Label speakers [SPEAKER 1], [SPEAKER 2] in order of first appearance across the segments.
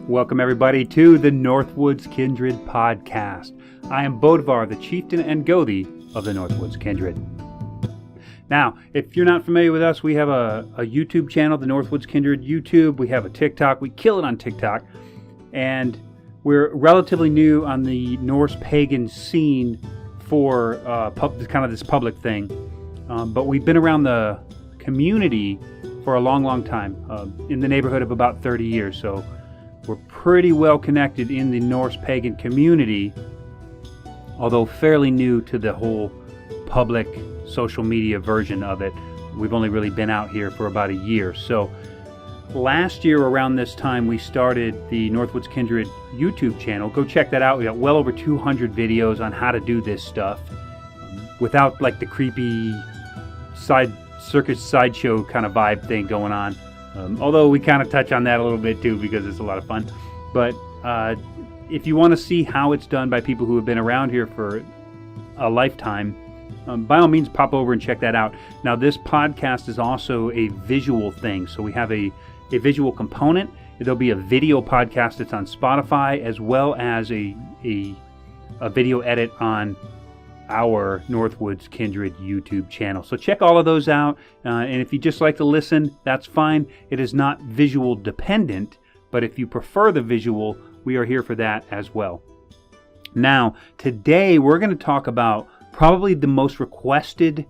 [SPEAKER 1] Welcome everybody to the Northwoods Kindred podcast. I am Bodvar, the chieftain and Gothi of the Northwoods Kindred. Now, if you're not familiar with us, we have a YouTube channel, the Northwoods Kindred YouTube. We have a TikTok. We kill it on TikTok. And we're relatively new on the Norse pagan scene for kind of this public thing. But we've been around the community for a long time, in the neighborhood of about 30 years. So we're pretty well connected in the Norse pagan community, although fairly new to the whole public social media version of it. We've only really been out here for about a year. So last year around this time we started the Northwoods Kindred YouTube channel. Go check that out. We got well over 200 videos on how to do this stuff without like the creepy circus sideshow kind of vibe thing going on. Although we kind of touch on that a little bit too because it's a lot of fun. But if you want to see how it's done by people who have been around here for a lifetime, by all means pop over and check that out. Now this podcast is also a visual thing. So we have a visual component. There'll be a video podcast that's on Spotify as well as a video edit on our Northwoods Kindred YouTube channel. So check all of those out, and if you just like to listen, that's fine. It is not visual dependent, but if you prefer the visual, we are here for that as well. Now, today we're going to talk about probably the most requested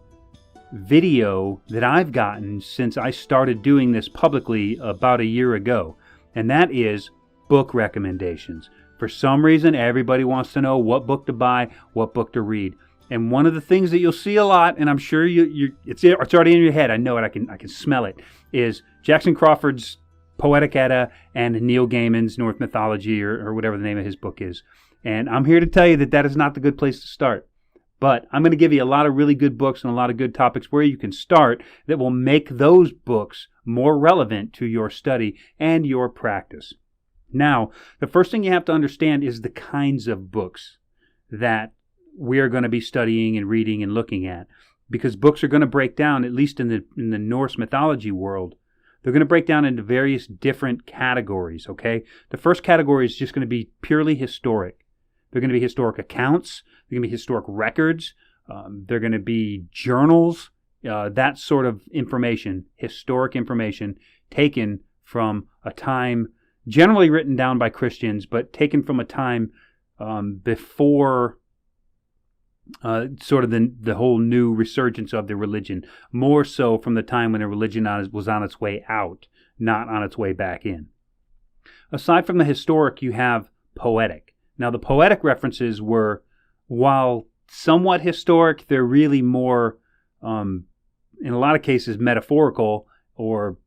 [SPEAKER 1] video that I've gotten since I started doing this publicly about a year ago, and that is book recommendations. For some reason, everybody wants to know what book to buy, what book to read. And one of the things that you'll see a lot, and I'm sure it's already in your head, I know it, I can smell it, is Jackson Crawford's Poetic Edda and Neil Gaiman's Norse Mythology or whatever the name of his book is. And I'm here to tell you that that is not the good place to start. But I'm going to give you a lot of really good books and a lot of good topics where you can start that will make those books more relevant to your study and your practice. Now, the first thing you have to understand is the kinds of books that we're going to be studying and reading and looking at, because books are going to break down, at least in the Norse mythology world, they're going to break down into various different categories, okay? The first category is just going to be purely historic. They're going to be historic accounts, they're going to be historic records, they're going to be journals, that sort of information, historic information taken from a time generally written down by Christians, but taken from a time before sort of the whole new resurgence of the religion, more so from the time when the religion was on its way out, not on its way back in. Aside from the historic, you have poetic. Now, the poetic references were, while somewhat historic, they're really more, in a lot of cases, metaphorical or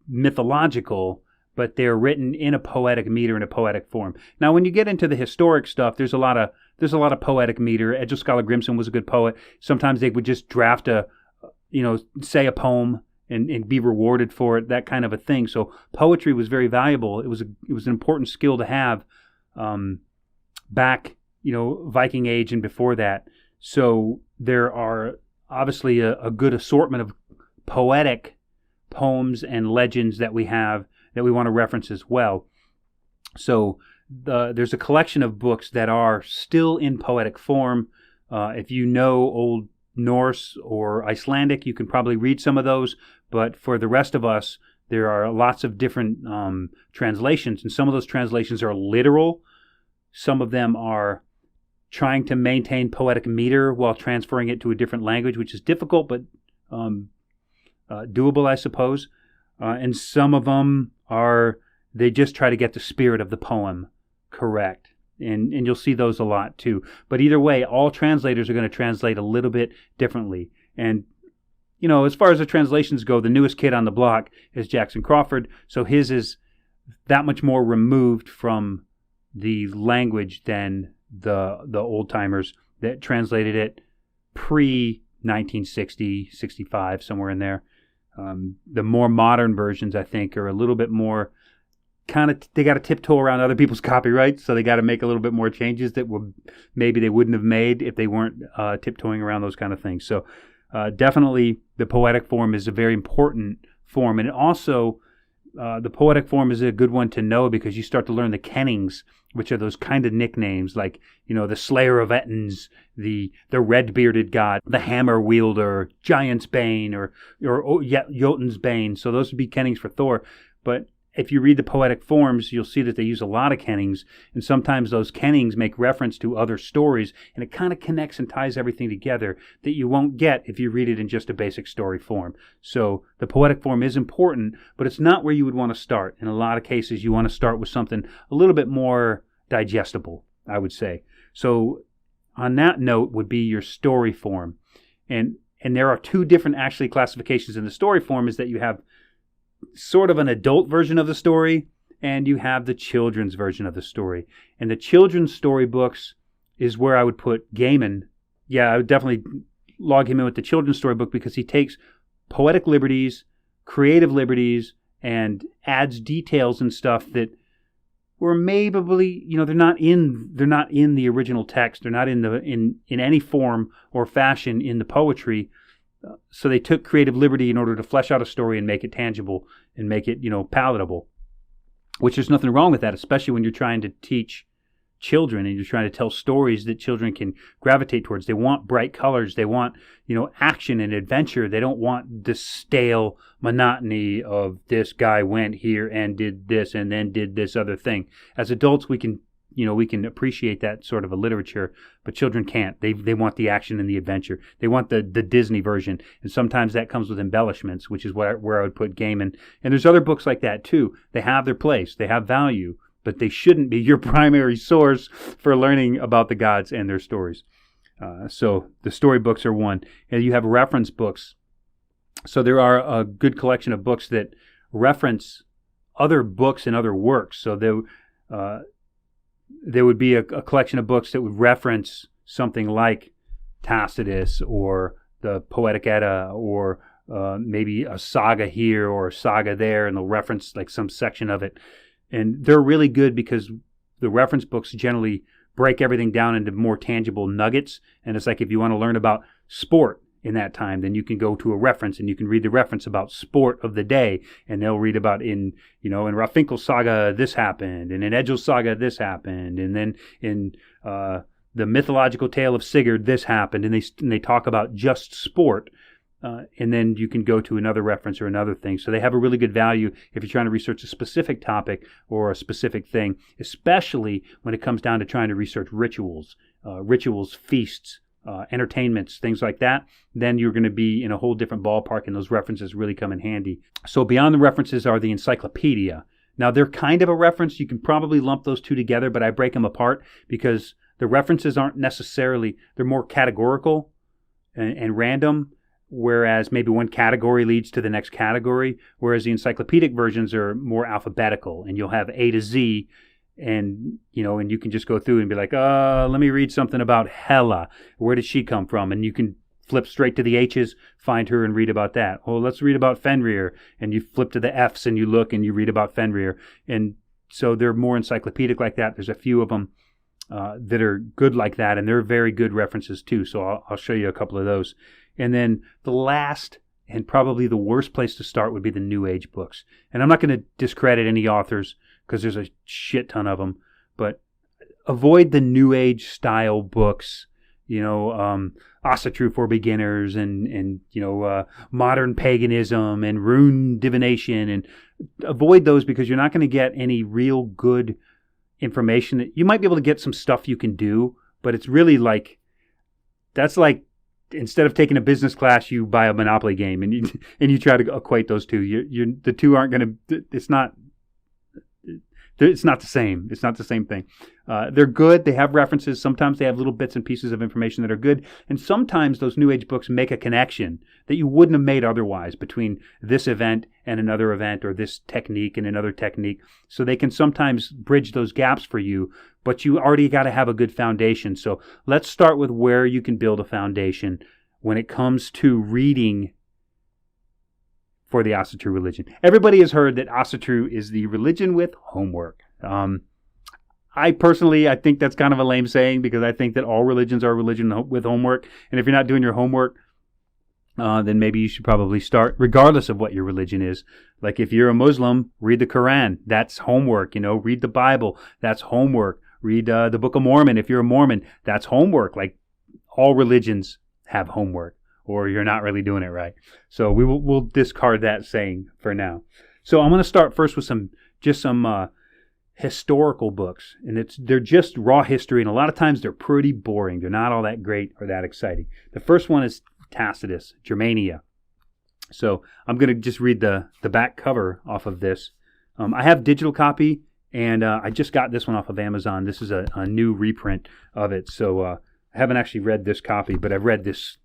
[SPEAKER 1] mythological, but they're written in a poetic meter, in a poetic form. Now, when you get into the historic stuff, there's a lot of poetic meter. Edgell Scholar Grimson was a good poet. Sometimes they would just draft say a poem and be rewarded for it, that kind of a thing. So poetry was very valuable. It was an important skill to have back, Viking Age and before that. So there are obviously a good assortment of poetic poems and legends that we have that we want to reference as well. So there's a collection of books that are still in poetic form. If you know Old Norse or Icelandic, you can probably read some of those. But for the rest of us, there are lots of different translations. And some of those translations are literal. Some of them are trying to maintain poetic meter while transferring it to a different language, which is difficult, but doable, I suppose. And some of them they just try to get the spirit of the poem correct. And you'll see those a lot too. But either way, all translators are going to translate a little bit differently. And, as far as the translations go, the newest kid on the block is Jackson Crawford. So his is that much more removed from the language than the old-timers that translated it pre-1960, 65, somewhere in there. The more modern versions, I think, are a little bit more they got to tiptoe around other people's copyright, so they got to make a little bit more changes that maybe they wouldn't have made if they weren't tiptoeing around those kind of things. So definitely the poetic form is a very important form, and it also The poetic form is a good one to know because you start to learn the kennings, which are those kind of nicknames like, the Slayer of Ettins, the Red-Bearded God, the Hammer Wielder, Giant's Bane, or Jotun's Bane. So those would be kennings for Thor. But if you read the poetic forms, you'll see that they use a lot of kennings, and sometimes those kennings make reference to other stories, and it kind of connects and ties everything together that you won't get if you read it in just a basic story form. So the poetic form is important, but it's not where you would want to start. In a lot of cases, you want to start with something a little bit more digestible, I would say. So on that note would be your story form. And there are two different actually classifications in the story form, is that you have sort of an adult version of the story, and you have the children's version of the story. And the children's storybooks is where I would put Gaiman. Yeah, I would definitely log him in with the children's storybook because he takes poetic liberties, creative liberties, and adds details and stuff that were maybe, they're not in the original text. They're not in any form or fashion in the poetry. So they took creative liberty in order to flesh out a story and make it tangible and make it, palatable, which there's nothing wrong with that, especially when you're trying to teach children and you're trying to tell stories that children can gravitate towards. They want bright colors. They want, action and adventure. They don't want the stale monotony of this guy went here and did this and then did this other thing. As adults, we can appreciate that sort of a literature, but children can't. They want the action and the adventure. They want the Disney version, and sometimes that comes with embellishments, which is where I would put Gaiman. And there's other books like that too. They have their place. They have value, but they shouldn't be your primary source for learning about the gods and their stories. So the storybooks are one. And you have reference books. So there are a good collection of books that reference other books and other works. So there would be a collection of books that would reference something like Tacitus or the Poetic Edda or maybe a saga here or a saga there, and they'll reference like some section of it. And they're really good because the reference books generally break everything down into more tangible nuggets. And it's like if you want to learn about sport in that time, then you can go to a reference and you can read the reference about sport of the day, and they'll read about in Rafinkel's saga this happened, and in Edgel's saga this happened, and then in the mythological tale of Sigurd this happened, and they talk about just sport. And then you can go to another reference or another thing. So they have a really good value if you're trying to research a specific topic or a specific thing, especially when it comes down to trying to research rituals, feasts, entertainments, things like that. Then you're going to be in a whole different ballpark, and those references really come in handy. So beyond the references are the Encyclopedia. Now, they're kind of a reference. You can probably lump those two together, but I break them apart because the references aren't necessarily, they're more categorical and random, whereas maybe one category leads to the next category, whereas the encyclopedic versions are more alphabetical, and you'll have A to Z, and you can just go through and be like, let me read something about Hela. Where did she come from? And you can flip straight to the H's, find her, and read about that. Oh, let's read about Fenrir. And you flip to the F's, and you look, and you read about Fenrir. And so they're more encyclopedic like that. There's a few of them that are good like that, and they're very good references too. So I'll show you a couple of those. And then the last and probably the worst place to start would be the New Age books. And I'm not going to discredit any authors because there's a shit ton of them, but avoid the New Age style books, Asatru for beginners and modern paganism and rune divination, and avoid those because you're not going to get any real good information. You might be able to get some stuff you can do, but it's really that's like instead of taking a business class, you buy a Monopoly game and you try to equate those two. The two aren't going to. It's not the same. It's not the same thing. They're good. They have references. Sometimes they have little bits and pieces of information that are good. And sometimes those New Age books make a connection that you wouldn't have made otherwise between this event and another event, or this technique and another technique. So they can sometimes bridge those gaps for you, but you already got to have a good foundation. So let's start with where you can build a foundation when it comes to reading for the Asatru religion. Everybody has heard that Asatru is the religion with homework. I think that's kind of a lame saying because I think that all religions are religion with homework. And if you're not doing your homework, then maybe you should probably start, regardless of what your religion is. Like if you're a Muslim, read the Quran. That's homework. Read the Bible. That's homework. Read the Book of Mormon. If you're a Mormon, that's homework. Like all religions have homework, or you're not really doing it right. So we'll discard that saying for now. So I'm going to start first with some historical books, and they're just raw history, and a lot of times they're pretty boring. They're not all that great or that exciting. The first one is Tacitus, Germania. So I'm going to just read the back cover off of this. I have digital copy, and I just got this one off of Amazon. This is a new reprint of it. So I haven't actually read this copy, but I've read this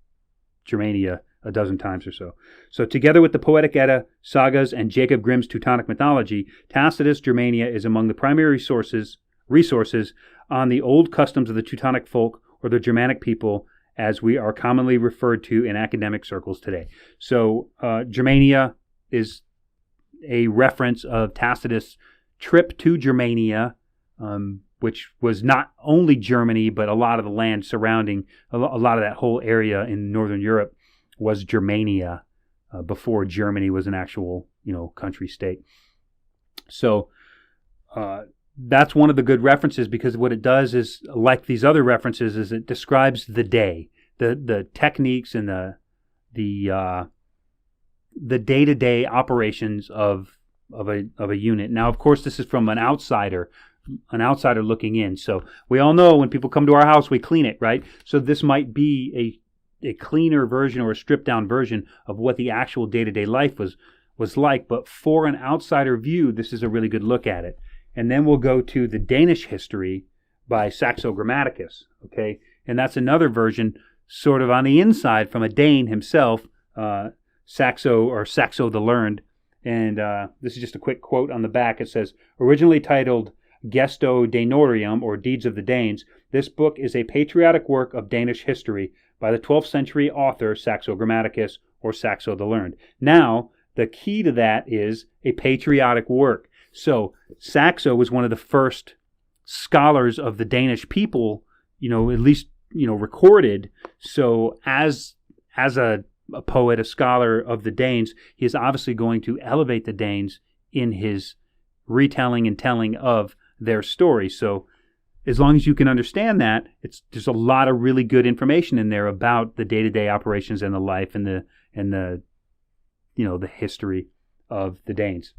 [SPEAKER 1] Germania a dozen times or so. So together with the Poetic Edda, sagas, and Jacob Grimm's Teutonic mythology, Tacitus Germania is among the primary resources on the old customs of the Teutonic folk or the Germanic people, as we are commonly referred to in academic circles today. So Germania is a reference of Tacitus' trip to Germania, which was not only Germany, but a lot of the land surrounding, a lot of that whole area in Northern Europe was Germania before Germany was an actual, country state. So that's one of the good references, because what it does is, like these other references, is it describes the day, the techniques and the day-to-day operations of a unit. Now, of course, this is from an outsider looking in. So we all know when people come to our house, we clean it, right? So this might be a cleaner version or a stripped down version of what the actual day-to-day life was like. But for an outsider view, this is a really good look at it. And then we'll go to the Danish history by Saxo Grammaticus, okay? And that's another version sort of on the inside from a Dane himself, Saxo the Learned. And this is just a quick quote on the back. It says, originally titled Gesto Danorium, or Deeds of the Danes, this book is a patriotic work of Danish history by the 12th century author Saxo Grammaticus, or Saxo the Learned. Now, the key to that is a patriotic work. So Saxo was one of the first scholars of the Danish people, at least, recorded. So as a poet, a scholar of the Danes, he is obviously going to elevate the Danes in his retelling and telling of their story. So as long as you can understand that, there's a lot of really good information in there about the day-to-day operations and the life and the history of the Danes.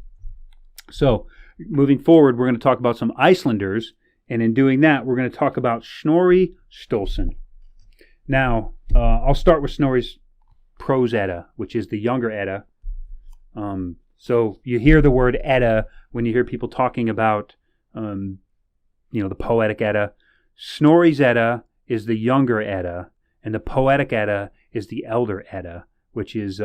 [SPEAKER 1] So moving forward, we're going to talk about some Icelanders, and in doing that, we're going to talk about Snorri Sturluson. Now, I'll start with Snorri's Prose Edda, which is the younger Edda. So you hear the word Edda when you hear people talking about the Poetic Edda. Snorri's Edda is the younger Edda, and the Poetic Edda is the elder Edda, which is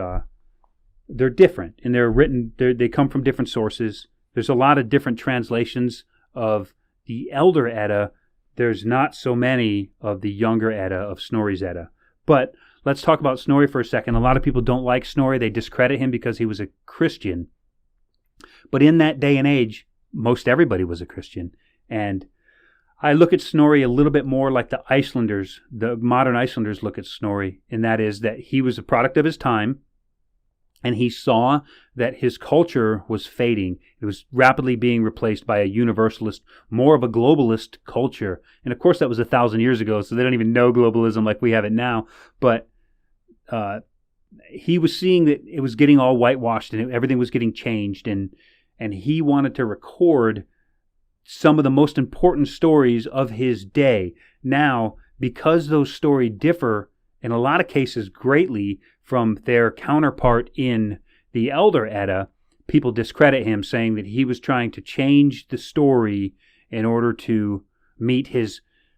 [SPEAKER 1] they're different, and they're written. They come from different sources. There's a lot of different translations of the elder Edda. There's not so many of the younger Edda of Snorri's Edda. But let's talk about Snorri for a second. A lot of people don't like Snorri. They discredit him because he was a Christian. But in that day and age, most everybody was a Christian. And I look at Snorri a little bit more like the modern Icelanders look at Snorri, and that is that he was a product of his time, and he saw that his culture was fading. It was rapidly being replaced by a universalist, more of a globalist culture. And of course that was 1,000 years ago, so they don't even know globalism like we have it now. But he was seeing that it was getting all whitewashed and everything was getting changed, and he wanted to record some of the most important stories of his day. Now, because those stories differ in a lot of cases greatly from their counterpart in the Elder Edda, people discredit him, saying that he was trying to change the story in order to meet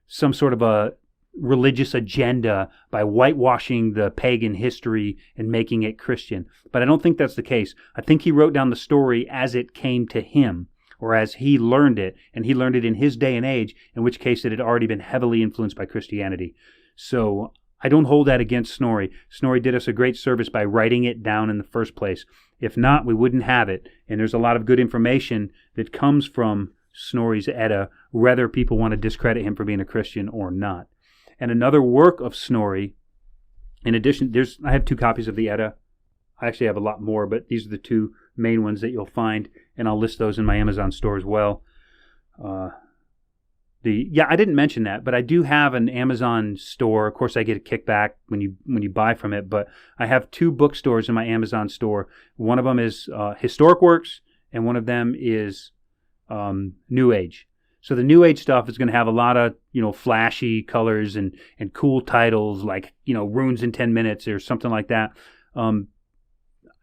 [SPEAKER 1] some sort of a religious agenda by whitewashing the pagan history and making it Christian. But I don't think that's the case. I think he wrote down the story as it came to him, or as he learned it, and he learned it in his day and age, in which case it had already been heavily influenced by Christianity. So I don't hold that against Snorri. Snorri did us a great service by writing it down in the first place. If not, we wouldn't have it. And there's a lot of good information that comes from Snorri's Edda, whether people want to discredit him for being a Christian or not. And another work of Snorri In addition, I have 2 copies of the Edda. I actually have a lot more, but these are the 2 main ones that you'll find, and I'll list those in my Amazon store as well. I didn't mention that, but I do have an Amazon store. Of course, I get a kickback when you buy from it, but I have 2 bookstores in my Amazon store. One of them is Historic Works, and one of them is New Age. So the New Age stuff is going to have a lot of flashy colors and cool titles like Runes in 10 Minutes or something like that.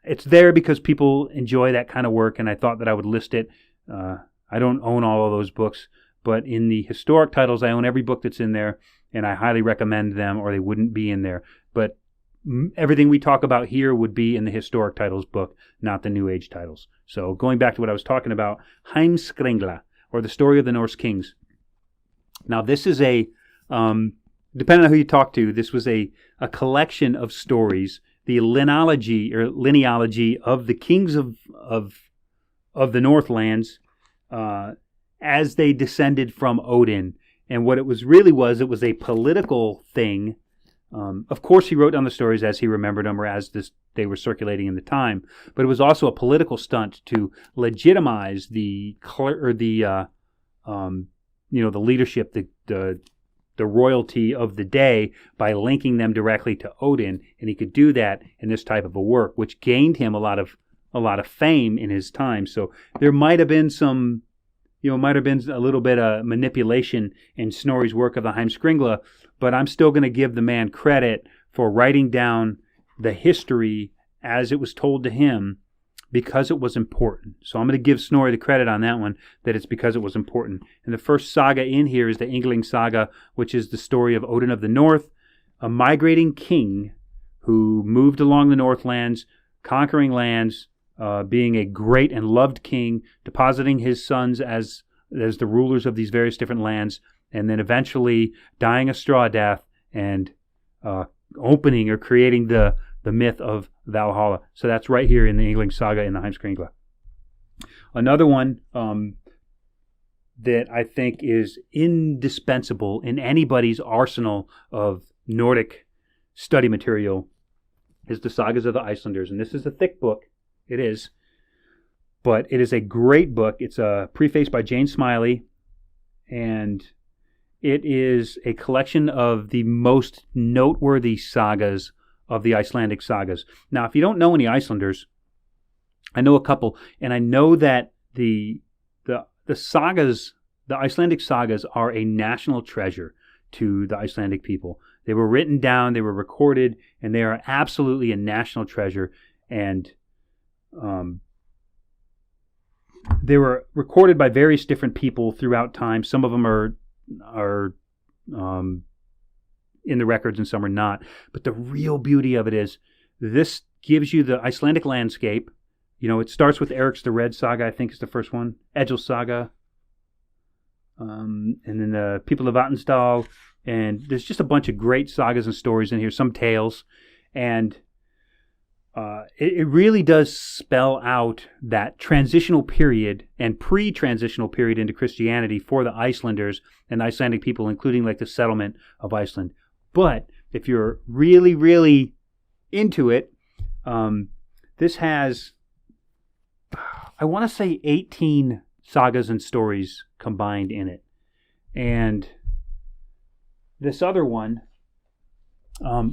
[SPEAKER 1] It's there because people enjoy that kind of work, and I thought that I would list it. I don't own all of those books, but in the historic titles, I own every book that's in there, and I highly recommend them, or they wouldn't be in there. But everything we talk about here would be in the historic titles book, not the New Age titles. So going back to what I was talking about, Heimskringla, or the story of the Norse kings. Now this is depending on who you talk to, this was a collection of stories, the linealogy of the kings of the Northlands, as they descended from Odin. And what it was a political thing. Of course, he wrote down the stories as he remembered them or as they were circulating in the time. But it was also a political stunt to legitimize the leadership, the royalty of the day by linking them directly to Odin. And he could do that in this type of a work, which gained him a lot of fame in his time. So there might have been a little bit of manipulation in Snorri's work of the Heimskringla, but I'm still going to give the man credit for writing down the history as it was told to him because it was important. So I'm going to give Snorri the credit on that one, that it's because it was important. And the first saga in here is the Yngling saga, which is the story of Odin of the North, a migrating king who moved along the Northlands, conquering lands, being a great and loved king, depositing his sons as the rulers of these various different lands, and then eventually dying a straw death and opening or creating the myth of Valhalla. So that's right here in the Yngling saga in the Heimskringla. Another one that I think is indispensable in anybody's arsenal of Nordic study material is the Sagas of the Icelanders. And this is a thick book. It is. But it is a great book. It's a preface by Jane Smiley. And it is a collection of the most noteworthy sagas of the Icelandic sagas. Now, if you don't know any Icelanders, I know a couple, and I know that the sagas, the Icelandic sagas, are a national treasure to the Icelandic people. They were written down, they were recorded, and they are absolutely a national treasure. And they were recorded by various different people throughout time. Some of them are in the records and some are not. But the real beauty of it is this gives you the Icelandic landscape. It starts with Eric's the Red saga, I think is the first one. Egil saga. And then the people of Vatnsdal. And there's just a bunch of great sagas and stories in here, some tales. And it really does spell out that transitional period and pre-transitional period into Christianity for the Icelanders and the Icelandic people, including like the settlement of Iceland. But if you're really, really into it, this has, I want to say 18 sagas and stories combined in it. And this other one,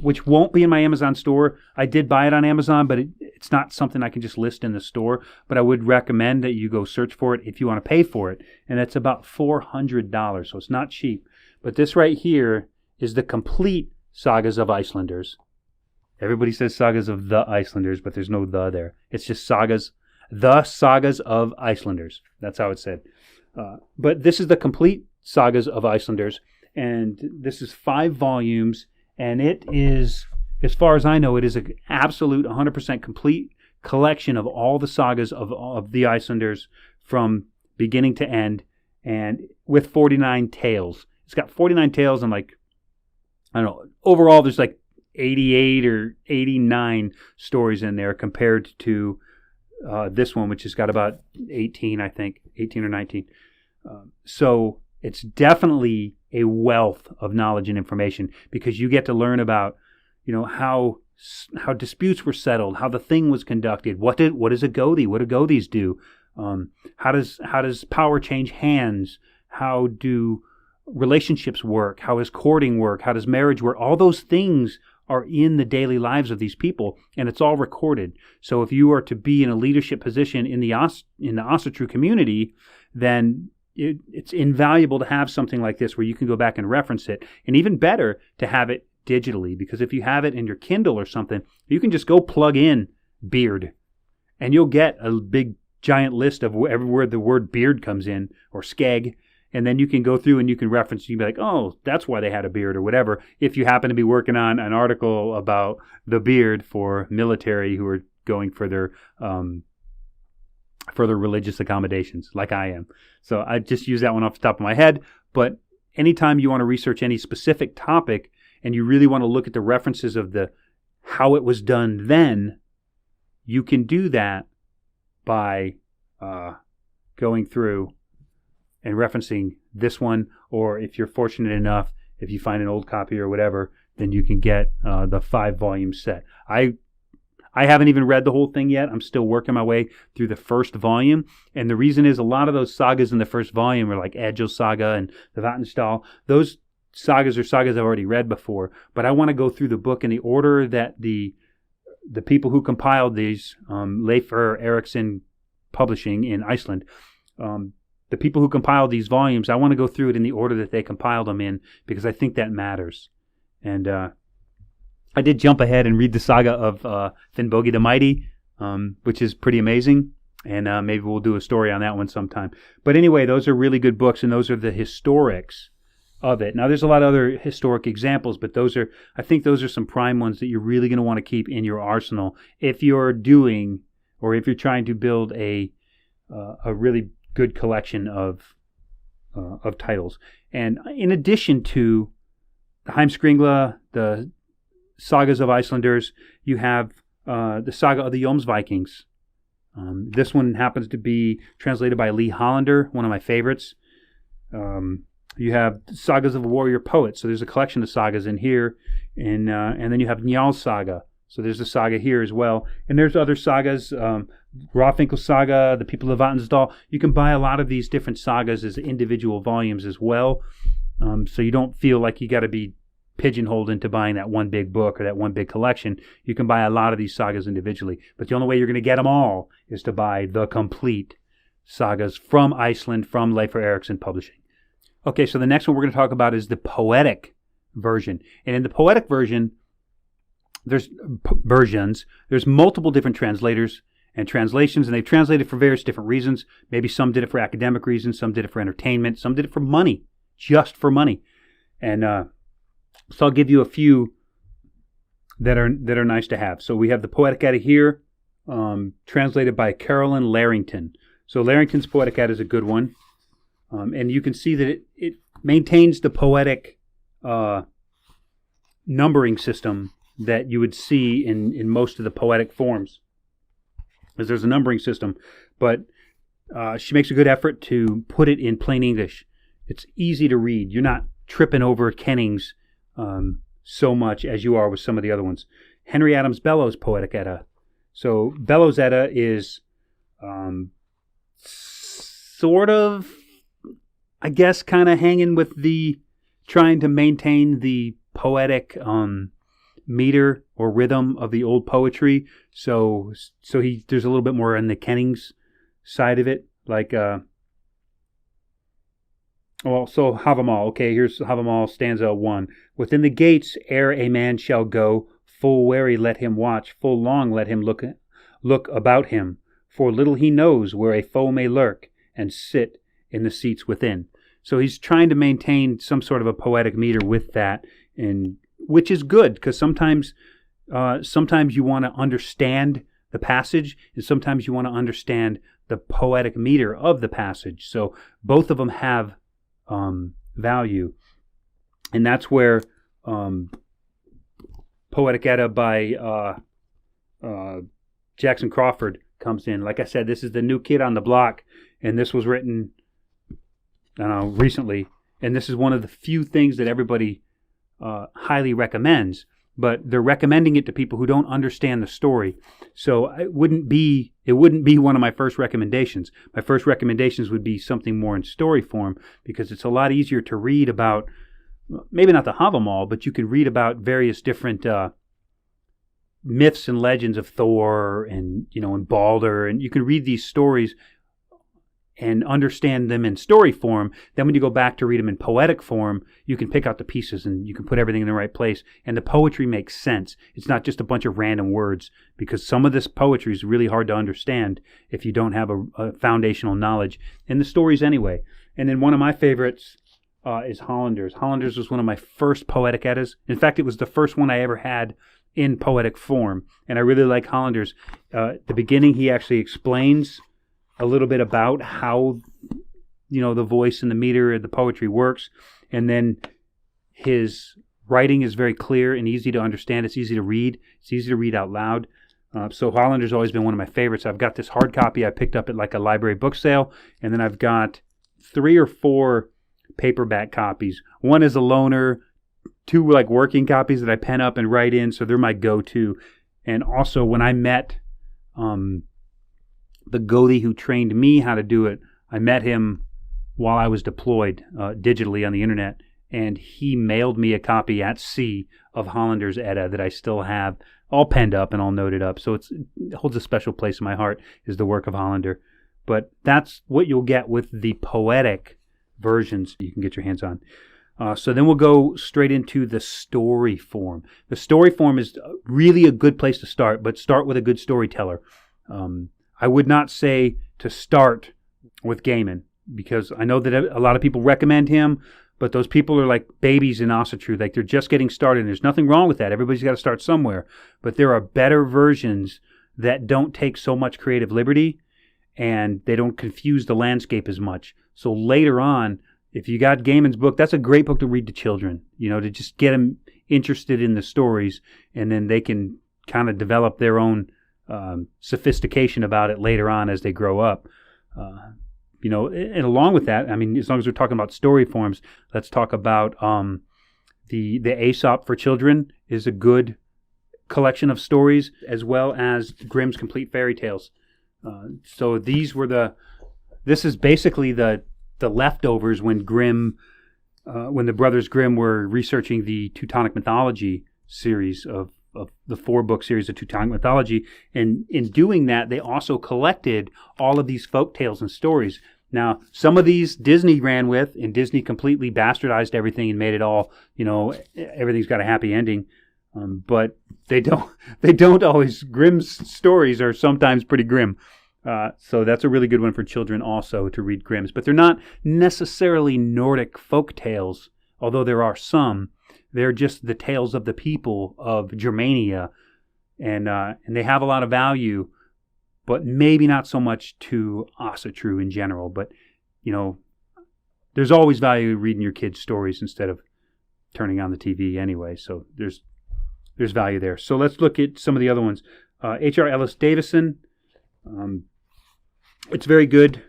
[SPEAKER 1] which won't be in my Amazon store. I did buy it on Amazon, but it's not something I can just list in the store. But I would recommend that you go search for it if you want to pay for it. And it's about $400, so it's not cheap. But this right here is the complete Sagas of Icelanders. Everybody says Sagas of the Icelanders, but there's no the there. It's just Sagas, the Sagas of Icelanders. That's how it's said. But this is the complete Sagas of Icelanders. And this is 5 volumes. And it is, as far as I know, it is an absolute 100% complete collection of all the sagas of the Icelanders from beginning to end, and with 49 tales. It's got 49 tales and overall there's 88 or 89 stories in there compared to this one, which has got about 18, I think, 18 or 19. So it's definitely a wealth of knowledge and information because you get to learn about, how disputes were settled, how the thing was conducted. What is a Gothi? What do Gothis do? How does power change hands? How do relationships work? How does courting work? How does marriage work? All those things are in the daily lives of these people, and it's all recorded. So if you are to be in a leadership position in the Asatru community, then it's invaluable to have something like this where you can go back and reference it, and even better to have it digitally, because if you have it in your Kindle or something, you can just go plug in beard, and you'll get a big giant list of everywhere the word beard comes in, or skeg, and then you can go through and you can reference, you can be like, oh, that's why they had a beard or whatever, if you happen to be working on an article about the beard for military who are going for their religious accommodations, like I am. So I just use that one off the top of my head, but anytime you want to research any specific topic and you really want to look at the references of how it was done then, you can do that by going through and referencing this one, or if you're fortunate enough, if you find an old copy or whatever, then you can get the 5-volume set. I haven't even read the whole thing yet. I'm still working my way through the first volume, and the reason is a lot of those sagas in the first volume are like Edgil Saga and the Vatnsdal. Those sagas are sagas I've already read before, but I want to go through the book in the order that the people who compiled these, Leifur Eriksson Publishing in Iceland, the people who compiled these volumes, I want to go through it in the order that they compiled them in, because I think that matters. And I did jump ahead and read the saga of Finnbogi the Mighty, which is pretty amazing, and maybe we'll do a story on that one sometime. But anyway, those are really good books, and those are the historics of it. Now, there's a lot of other historic examples, but I think those are some prime ones that you're really going to want to keep in your arsenal if you're doing, or if you're trying to build a really good collection of titles. And in addition to the Heimskringla, the sagas of Icelanders, you have the saga of the Jomsvikings. This one happens to be translated by Lee Hollander, one of my favorites. You have sagas of warrior poets. So there's a collection of sagas in here. And then you have Njal's saga. So there's a saga here as well. And there's other sagas, Rafinkel saga, the people of Vatnsdal. You can buy a lot of these different sagas as individual volumes as well. So you don't feel like you got to be pigeonholed into buying that one big book or that one big collection. You can buy a lot of these sagas individually. But the only way you're going to get them all is to buy the complete sagas from Iceland, from Leifur Eriksson Publishing. Okay, so the next one we're going to talk about is the Poetic version. And in the Poetic version, there's multiple different translators and translations, and they've translated for various different reasons. Maybe some did it for academic reasons, some did it for entertainment, some did it for money, just for money. And so I'll give you a few that are nice to have. So we have the Poetic Edda here, translated by Carolyn Larrington. So Larrington's Poetic Edda is a good one. And you can see that it maintains the poetic numbering system that you would see in most of the poetic forms. Because there's a numbering system. But she makes a good effort to put it in plain English. It's easy to read. You're not tripping over kennings so much as you are with some of the other ones. Henry Adams Bellows' Poetic Edda. So Bellows' Edda is sort of, I guess, kind of hanging with trying to maintain the poetic meter or rhythm of the old poetry. So there's a little bit more on the kennings side of it. Like, so Havamal. Okay, here's Havamal stanza 1. Within the gates ere a man shall go, full wary let him watch, full long let him look about him, for little he knows where a foe may lurk and sit in the seats within. So he's trying to maintain some sort of a poetic meter with that, and which is good, because sometimes you want to understand the passage, and sometimes you want to understand the poetic meter of the passage. So both of them have value, and that's where Poetic Edda by Jackson Crawford comes in. Like I said, this is the new kid on the block, and this was written recently, and this is one of the few things that everybody highly recommends, but they're recommending it to people who don't understand the story. So it wouldn't be one of my first recommendations. My first recommendations would be something more in story form, because it's a lot easier to read about, maybe not to have them all, but you could read about various different myths and legends of Thor and Balder, and you can read these stories and understand them in story form. Then when you go back to read them in poetic form, you can pick out the pieces and you can put everything in the right place, and the poetry makes sense. It's not just a bunch of random words, because some of this poetry is really hard to understand if you don't have a foundational knowledge in the stories anyway. And then one of my favorites is Hollander's. Hollander's was one of my first Poetic Eddas. In fact, it was the first one I ever had in poetic form, and I really like Hollander's. At the beginning, he actually explains a little bit about how, the voice and the meter and the poetry works. And then his writing is very clear and easy to understand. It's easy to read. It's easy to read out loud. So Hollander's always been one of my favorites. I've got this hard copy I picked up at like a library book sale. And then I've got 3 or 4 paperback copies. One is a loaner, 2 like working copies that I pen up and write in. So they're my go-to. And also when I met, the Gothi who trained me how to do it, I met him while I was deployed digitally on the internet, and he mailed me a copy at sea of Hollander's Edda that I still have, all penned up and all noted up. So it holds a special place in my heart, is the work of Hollander. But that's what you'll get with the poetic versions you can get your hands on. So then we'll go straight into the story form. The story form is really a good place to start, but start with a good storyteller. I would not say to start with Gaiman, because I know that a lot of people recommend him, but those people are like babies in Asatru. Like, they're just getting started, and there's nothing wrong with that. Everybody's got to start somewhere. But there are better versions that don't take so much creative liberty, and they don't confuse the landscape as much. So later on, if you got Gaiman's book, that's a great book to read to children, to just get them interested in the stories, and then they can kind of develop their own sophistication about it later on as they grow up. And along with that, I mean, as long as we're talking about story forms, let's talk about the Aesop for Children is a good collection of stories, as well as Grimm's Complete Fairy Tales. So this is basically the leftovers when when the Brothers Grimm were researching the Teutonic mythology series of the 4-book series of Teutonic mythology. And in doing that, they also collected all of these folk tales and stories. Now, some of these Disney ran with, and Disney completely bastardized everything and made it all, everything's got a happy ending. But they don't always. Grimm's stories are sometimes pretty grim. So that's a really good one for children also to read Grimm's. But they're not necessarily Nordic folk tales, although there are some. They're just the tales of the people of Germania, and they have a lot of value, but maybe not so much to Asatru in general. But, there's always value in reading your kids' stories instead of turning on the TV anyway. So there's value there. So let's look at some of the other ones. H.R. Ellis Davison. It's very good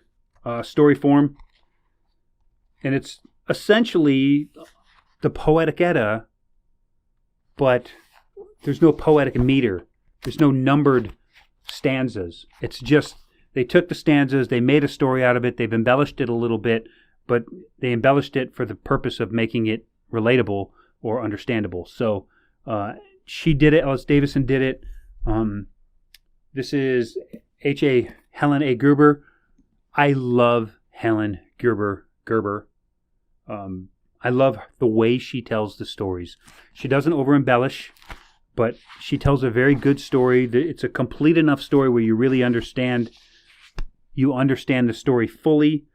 [SPEAKER 1] story form, and it's essentially the Poetic Edda, but there's no poetic meter. There's no numbered stanzas. It's just, they took the stanzas, they made a story out of it, they've embellished it a little bit, but they embellished it for the purpose of making it relatable or understandable. So she did it, Ellis Davison did it. This is Helen A. Gerber. I love Helen Gerber. I love the way she tells the stories. She doesn't over-embellish, but she tells a very good story. It's a complete enough story where you really understand the story fully.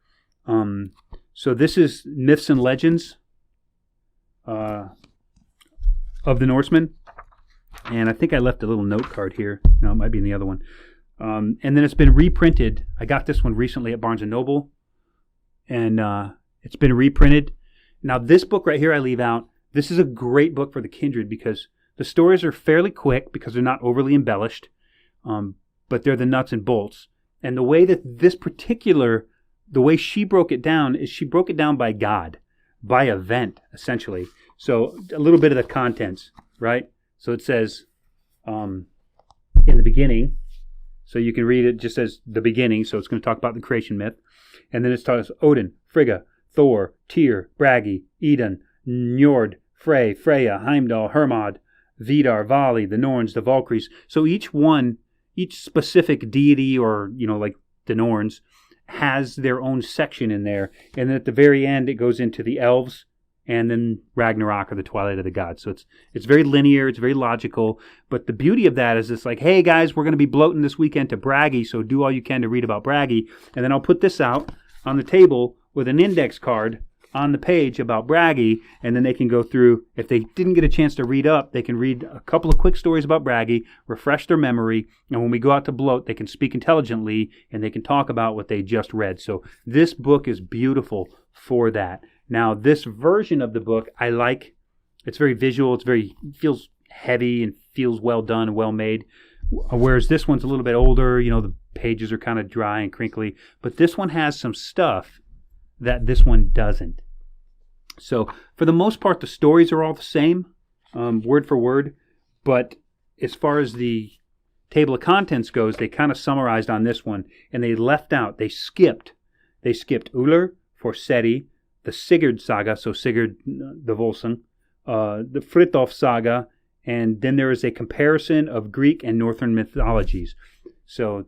[SPEAKER 1] So this is Myths and Legends of the Norsemen. And I think I left a little note card here. No, it might be in the other one. And then it's been reprinted. I got this one recently at Barnes & Noble. And it's been reprinted. Now, this book right here I leave out. This is a great book for the Kindred because the stories are fairly quick because they're not overly embellished, but they're the nuts and bolts. And the way that the way she broke it down is she broke it down by God, by event, essentially. So a little bit of the contents, right? So it says, in the beginning, so you can read it just as the beginning, so it's going to talk about the creation myth. And then it talks Odin, Frigga, Thor, Tyr, Bragi, Idun, Njord, Frey, Freya, Heimdall, Hermod, Vidar, Vali, the Norns, the Valkyries. So each specific deity, or, like the Norns, has their own section in there. And then at the very end, it goes into the elves, and then Ragnarok, or the Twilight of the Gods. So it's very linear, it's very logical. But the beauty of that is it's like, hey guys, we're going to be bloating this weekend to Bragi, so do all you can to read about Bragi. And then I'll put this out on the table with an index card on the page about Bragi, and then they can go through. If they didn't get a chance to read up, they can read a couple of quick stories about Bragi, refresh their memory, and when we go out to bloat, they can speak intelligently, and they can talk about what they just read. So this book is beautiful for that. Now, this version of the book, I like. It's very visual. Feels heavy and feels well done and well made. Whereas this one's a little bit older. The pages are kind of dry and crinkly. But this one has some stuff that this one doesn't. So, for the most part, the stories are all the same, word for word. But as far as the table of contents goes, they kind of summarized on this one. And they skipped Ullr, Forseti, the Sigurd saga, so Sigurd the Volsung, the Frithjof saga, and then there is a comparison of Greek and Northern mythologies. So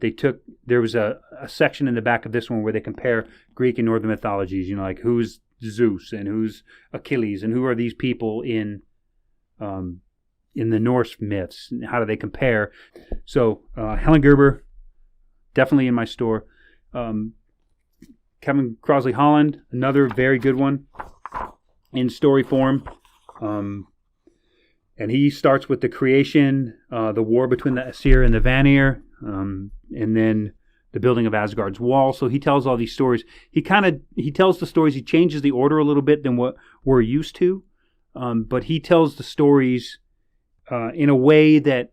[SPEAKER 1] there was a section in the back of this one where they compare Greek and Northern mythologies, like who's Zeus and who's Achilles and who are these people in the Norse myths, and how do they compare. So Helen Gerber, definitely in my store. Kevin Crosley Holland, another very good one in story form. And he starts with the creation, the war between the Aesir and the Vanir, and then the building of Asgard's wall. So he tells all these stories. He tells the stories. He changes the order a little bit than what we're used to, but he tells the stories in a way that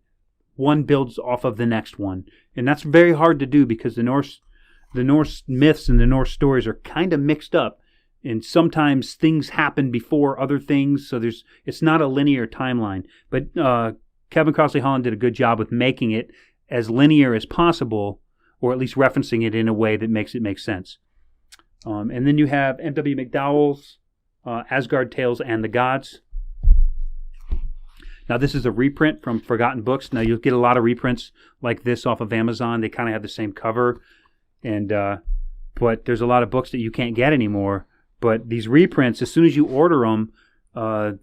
[SPEAKER 1] one builds off of the next one, and that's very hard to do because the Norse myths and the Norse stories are kind of mixed up, and sometimes things happen before other things, so it's not a linear timeline. But Kevin Crossley Holland did a good job with making it as linear as possible, or at least referencing it in a way that makes it make sense. And then you have M.W. McDowell's Asgard Tales and the Gods. Now, this is a reprint from Forgotten Books. Now, you'll get a lot of reprints like this off of Amazon. They kind of have the same cover. But there's a lot of books that you can't get anymore. But these reprints, as soon as you order them,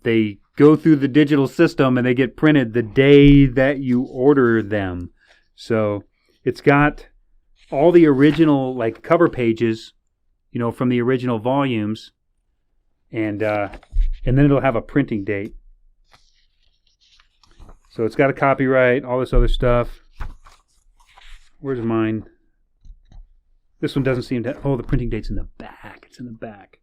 [SPEAKER 1] they go through the digital system and they get printed the day that you order them. So it's got all the original cover pages, from the original volumes, and then it'll have a printing date. So it's got a copyright, all this other stuff. Where's mine? This one doesn't seem to... Oh, the printing date's in the back. It's in the back.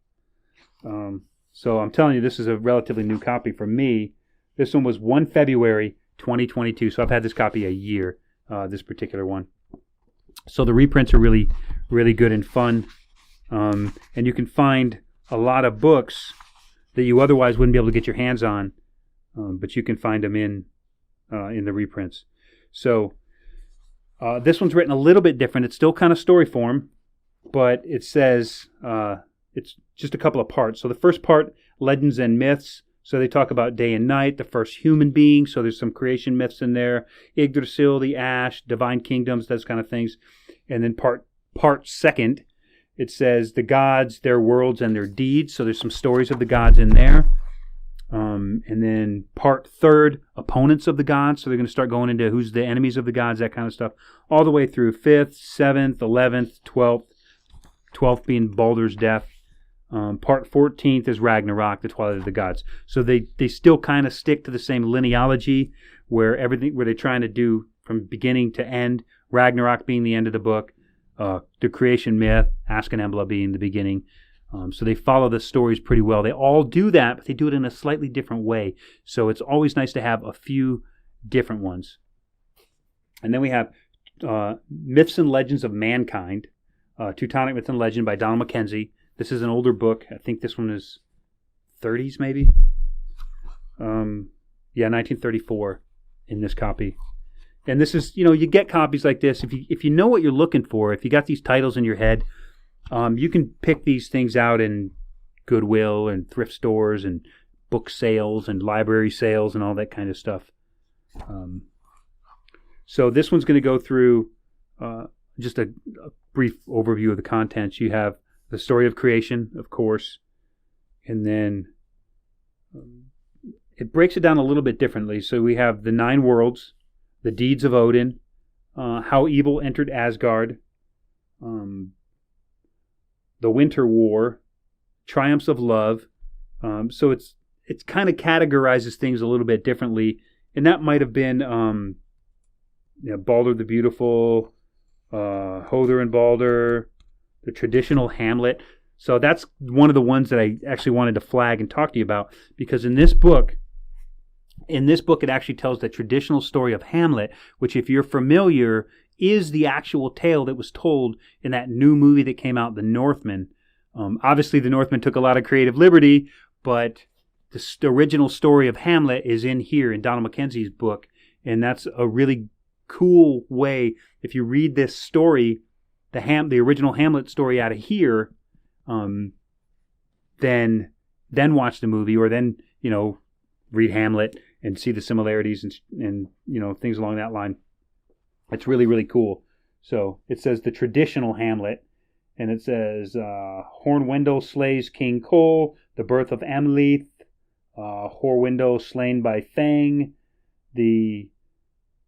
[SPEAKER 1] So I'm telling you, this is a relatively new copy for me. This one was 1 February 2022. So I've had this copy a year, this particular one. So the reprints are really, really good and fun. And you can find a lot of books that you otherwise wouldn't be able to get your hands on. But you can find them in the reprints. So... this one's written a little bit different. It's still kind of story form, but it says it's just a couple of parts. So the first part, legends and myths. So they talk about day and night, the first human being. So there's some creation myths in there. Yggdrasil, the Ash, divine kingdoms, those kind of things. And then part second, it says the gods, their worlds, and their deeds. So there's some stories of the gods in there. And then part third, opponents of the gods. So they're going to start going into who's the enemies of the gods, that kind of stuff. All the way through 5th, 7th, 11th, 12th. 12th being Baldur's death. Part 14th is Ragnarok, the Twilight of the Gods. So they still kind of stick to the same linealogy where they're trying to do from beginning to end. Ragnarok being the end of the book. The creation myth, Ask and Embla being the beginning. So they follow the stories pretty well. They all do that, but they do it in a slightly different way. So it's always nice to have a few different ones. And then we have Myths and Legends of Mankind, Teutonic Myth and Legend by Donald Mackenzie. This is an older book. I think this one is 30s maybe. 1934. in this copy. And this is, you get copies like this if you know what you're looking for. If you got these titles in your head, you can pick these things out in Goodwill and thrift stores and book sales and library sales and all that kind of stuff. So this one's going to go through just a brief overview of the contents. You have the story of creation, of course, and then it breaks it down a little bit differently. So we have the 9 worlds, the deeds of Odin, how evil entered Asgard, the Winter War, triumphs of love. So it's kind of categorizes things a little bit differently, and that might have been Balder the Beautiful, Hother and Balder, the traditional Hamlet. So that's one of the ones that I actually wanted to flag and talk to you about, because in this book it actually tells the traditional story of Hamlet, which, if you're familiar, is the actual tale that was told in that new movie that came out, The Northman. Obviously, The Northman took a lot of creative liberty, but the original story of Hamlet is in here in Donald Mackenzie's book, and that's a really cool way. If you read this story, the original Hamlet story out of here, then watch the movie, or then read Hamlet and see the similarities and things along that line. It's really, really cool. So it says the traditional Hamlet, and it says Hornwendel slays King Cole, the birth of Amleth, Horwendel slain by Fang, the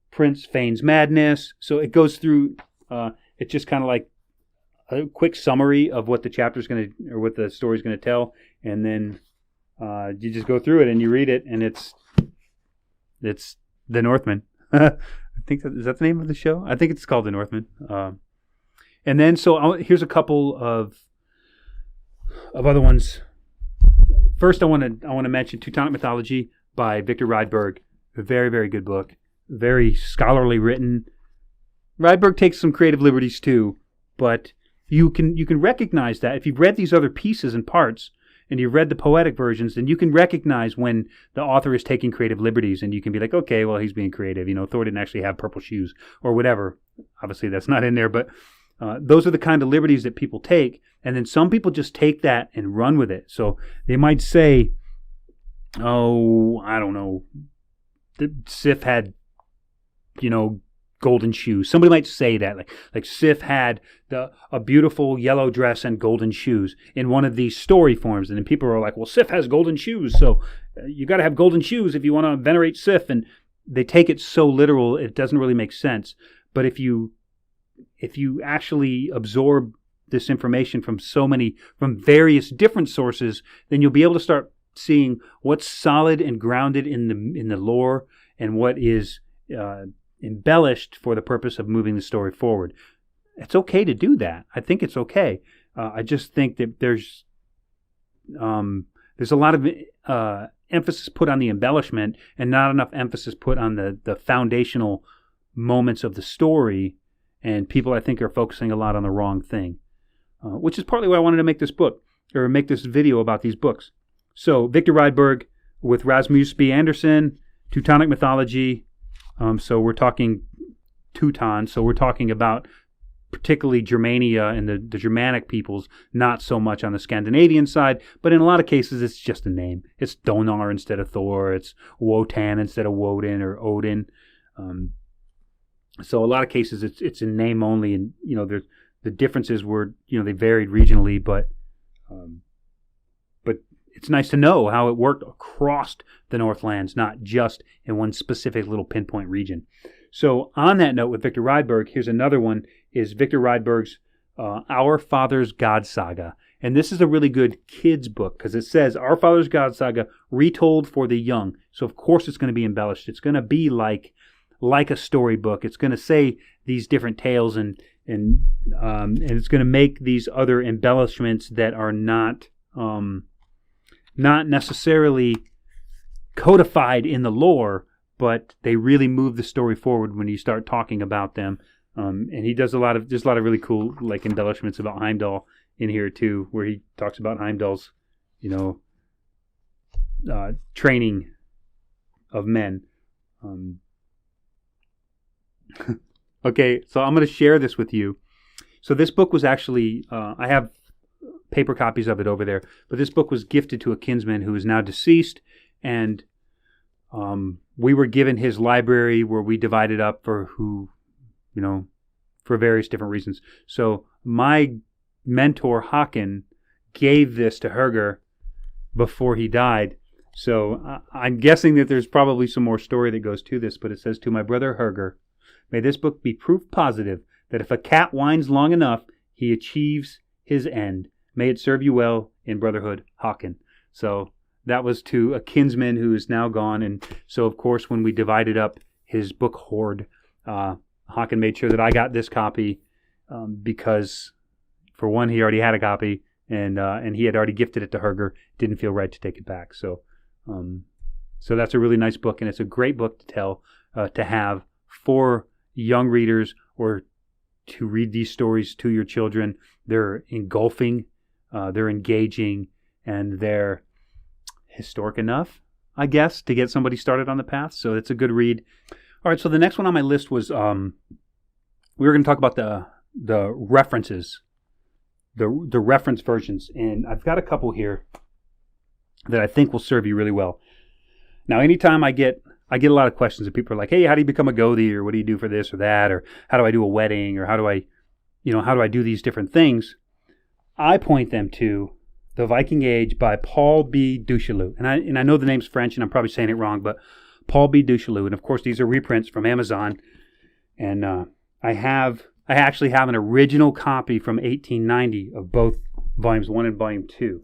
[SPEAKER 1] prince feigns madness. So it goes through. It's just kind of like a quick summary of what the chapter's going to, or what the story's going to tell, and then you just go through it and you read it, and it's The Northman. I think is that the name of the show? I think it's called The Northman. And then here's a couple of other ones. First, I want to mention Teutonic Mythology by Victor Rydberg. A very, very good book. Very scholarly written. Rydberg takes some creative liberties too, but you can recognize that if you've read these other pieces and parts, and you've read the poetic versions, then you can recognize when the author is taking creative liberties, and you can be like, okay, well, he's being creative. Thor didn't actually have purple shoes or whatever. Obviously, that's not in there, but those are the kind of liberties that people take, and then some people just take that and run with it. So they might say, oh, I don't know, Sif had, golden shoes. Somebody might say that, like Sif had a beautiful yellow dress and golden shoes in one of these story forms, and then people are like, well, Sif has golden shoes, so you got to have golden shoes if you want to venerate Sif, and they take it so literal it doesn't really make sense. But if you actually absorb this information from various different sources, then you'll be able to start seeing what's solid and grounded in the lore, and what is embellished for the purpose of moving the story forward. It's okay to do that. I think it's okay. I just think that there's a lot of emphasis put on the embellishment, and not enough emphasis put on the foundational moments of the story, and people, I think, are focusing a lot on the wrong thing, which is partly why I wanted to make this book, or make this video about these books. So Victor Rydberg with Rasmus B. Anderson, Teutonic Mythology. So we're talking Teuton, so we're talking about particularly Germania and the Germanic peoples, not so much on the Scandinavian side, but in a lot of cases it's just a name. It's Donar instead of Thor, it's Wotan instead of Woden or Odin. So a lot of cases it's a name only, and there's the differences were they varied regionally, but it's nice to know how it worked across the Northlands, not just in one specific little pinpoint region. So on that note with Victor Rydberg, here's another one, is Victor Rydberg's Our Father's God Saga. And this is a really good kids book, because it says Our Father's God Saga retold for the young. So of course it's going to be embellished. It's going to be like a storybook. It's going to say these different tales, and it's going to make these other embellishments that are not necessarily codified in the lore, but they really move the story forward when you start talking about them. And he does there's a lot of really cool embellishments about Heimdall in here too, where he talks about Heimdall's, training of men. Okay, so I'm going to share this with you. So this book was actually, I have paper copies of it over there, but this book was gifted to a kinsman who is now deceased, and we were given his library where we divided up for who, for various different reasons. So my mentor, Haken, gave this to Herger before he died. So I'm guessing that there's probably some more story that goes to this, but it says, "To my brother Herger, may this book be proof positive that if a cat whines long enough, he achieves his end. May it serve you well in brotherhood, Haken." So that was to a kinsman who is now gone. And so, of course, when we divided up his book Hoard, Haken made sure that I got this copy because, for one, he already had a copy, and he had already gifted it to Herger. Didn't feel right to take it back. So that's a really nice book, and it's a great book to have for young readers, or to read these stories to your children. They're engulfing, they're engaging, and they're historic enough, I guess, to get somebody started on the path. So it's a good read. All right, so the next one on my list was we were going to talk about the references, the reference versions, and I've got a couple here that I think will serve you really well. Now, anytime I get a lot of questions, and people are like, "Hey, how do you become a Gothi?" or "What do you do for this or that?" or "How do I do a wedding?" or how do I do these different things? I point them to The Viking Age by Paul B. Duchalou. And I know the name's French, and I'm probably saying it wrong, but Paul B. Duchalou. And of course, these are reprints from Amazon. And I actually have an original copy from 1890 of both volumes 1 and volume 2.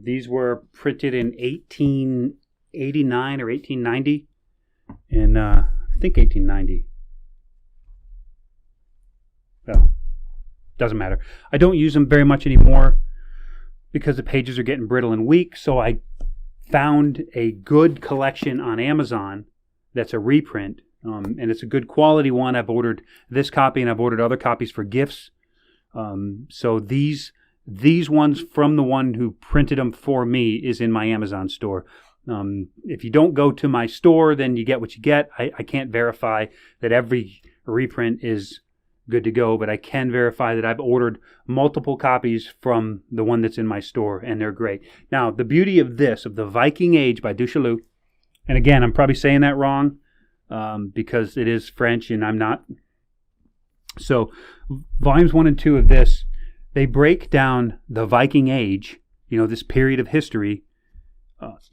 [SPEAKER 1] These were printed in 1889 or 1890, and I think 1890. Well, doesn't matter. I don't use them very much anymore because the pages are getting brittle and weak, so I found a good collection on Amazon that's a reprint, and it's a good quality one. I've ordered this copy, and I've ordered other copies for gifts. So these ones from the one who printed them for me is in my Amazon store. If you don't go to my store, then you get what you get. I can't verify that every reprint is good to go, but I can verify that I've ordered multiple copies from the one that's in my store, and they're great. Now, the beauty of this, of The Viking Age by Duchalou, and again, I'm probably saying that wrong because it is French and I'm not. So, volumes 1 and 2 of this, they break down the Viking Age, this period of history,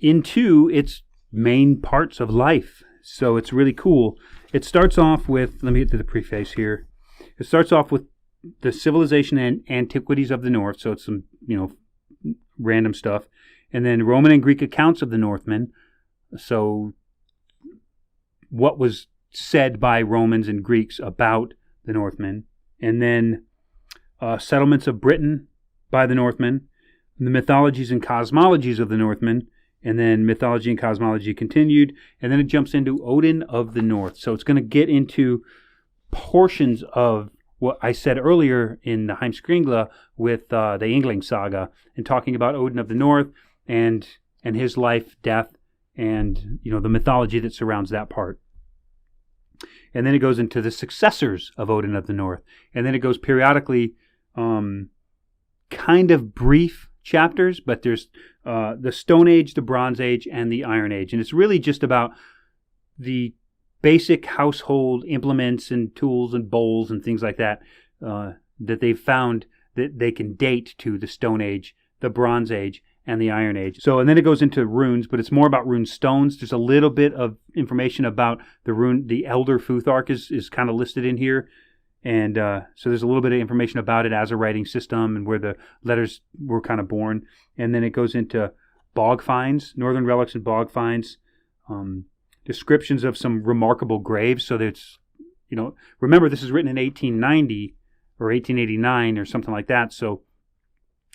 [SPEAKER 1] into its main parts of life. So it's really cool. It starts off with, let me get to the preface here. It starts off with the civilization and antiquities of the North. So it's some, random stuff. And then Roman and Greek accounts of the Northmen. So what was said by Romans and Greeks about the Northmen. And then settlements of Britain by the Northmen. The mythologies and cosmologies of the Northmen. And then mythology and cosmology continued. And then it jumps into Odin of the North. So it's going to get into portions of what I said earlier in the Heimskringla with the Yngling saga, and talking about Odin of the North and his life, death, and the mythology that surrounds that part. And then it goes into the successors of Odin of the North, and then it goes periodically, kind of brief chapters, but there's the Stone Age, the Bronze Age, and the Iron Age, and it's really just about the basic household implements and tools and bowls and things like that that they've found that they can date to the Stone Age, the Bronze Age, and the Iron Age. So, and then it goes into runes, but it's more about rune stones. There's a little bit of information about the rune. The Elder Futhark is kind of listed in here. And so there's a little bit of information about it as a writing system and where the letters were kind of born. And then it goes into bog finds, northern relics and bog finds, descriptions of some remarkable graves. So that's, remember this is written in 1890 or 1889 or something like that. So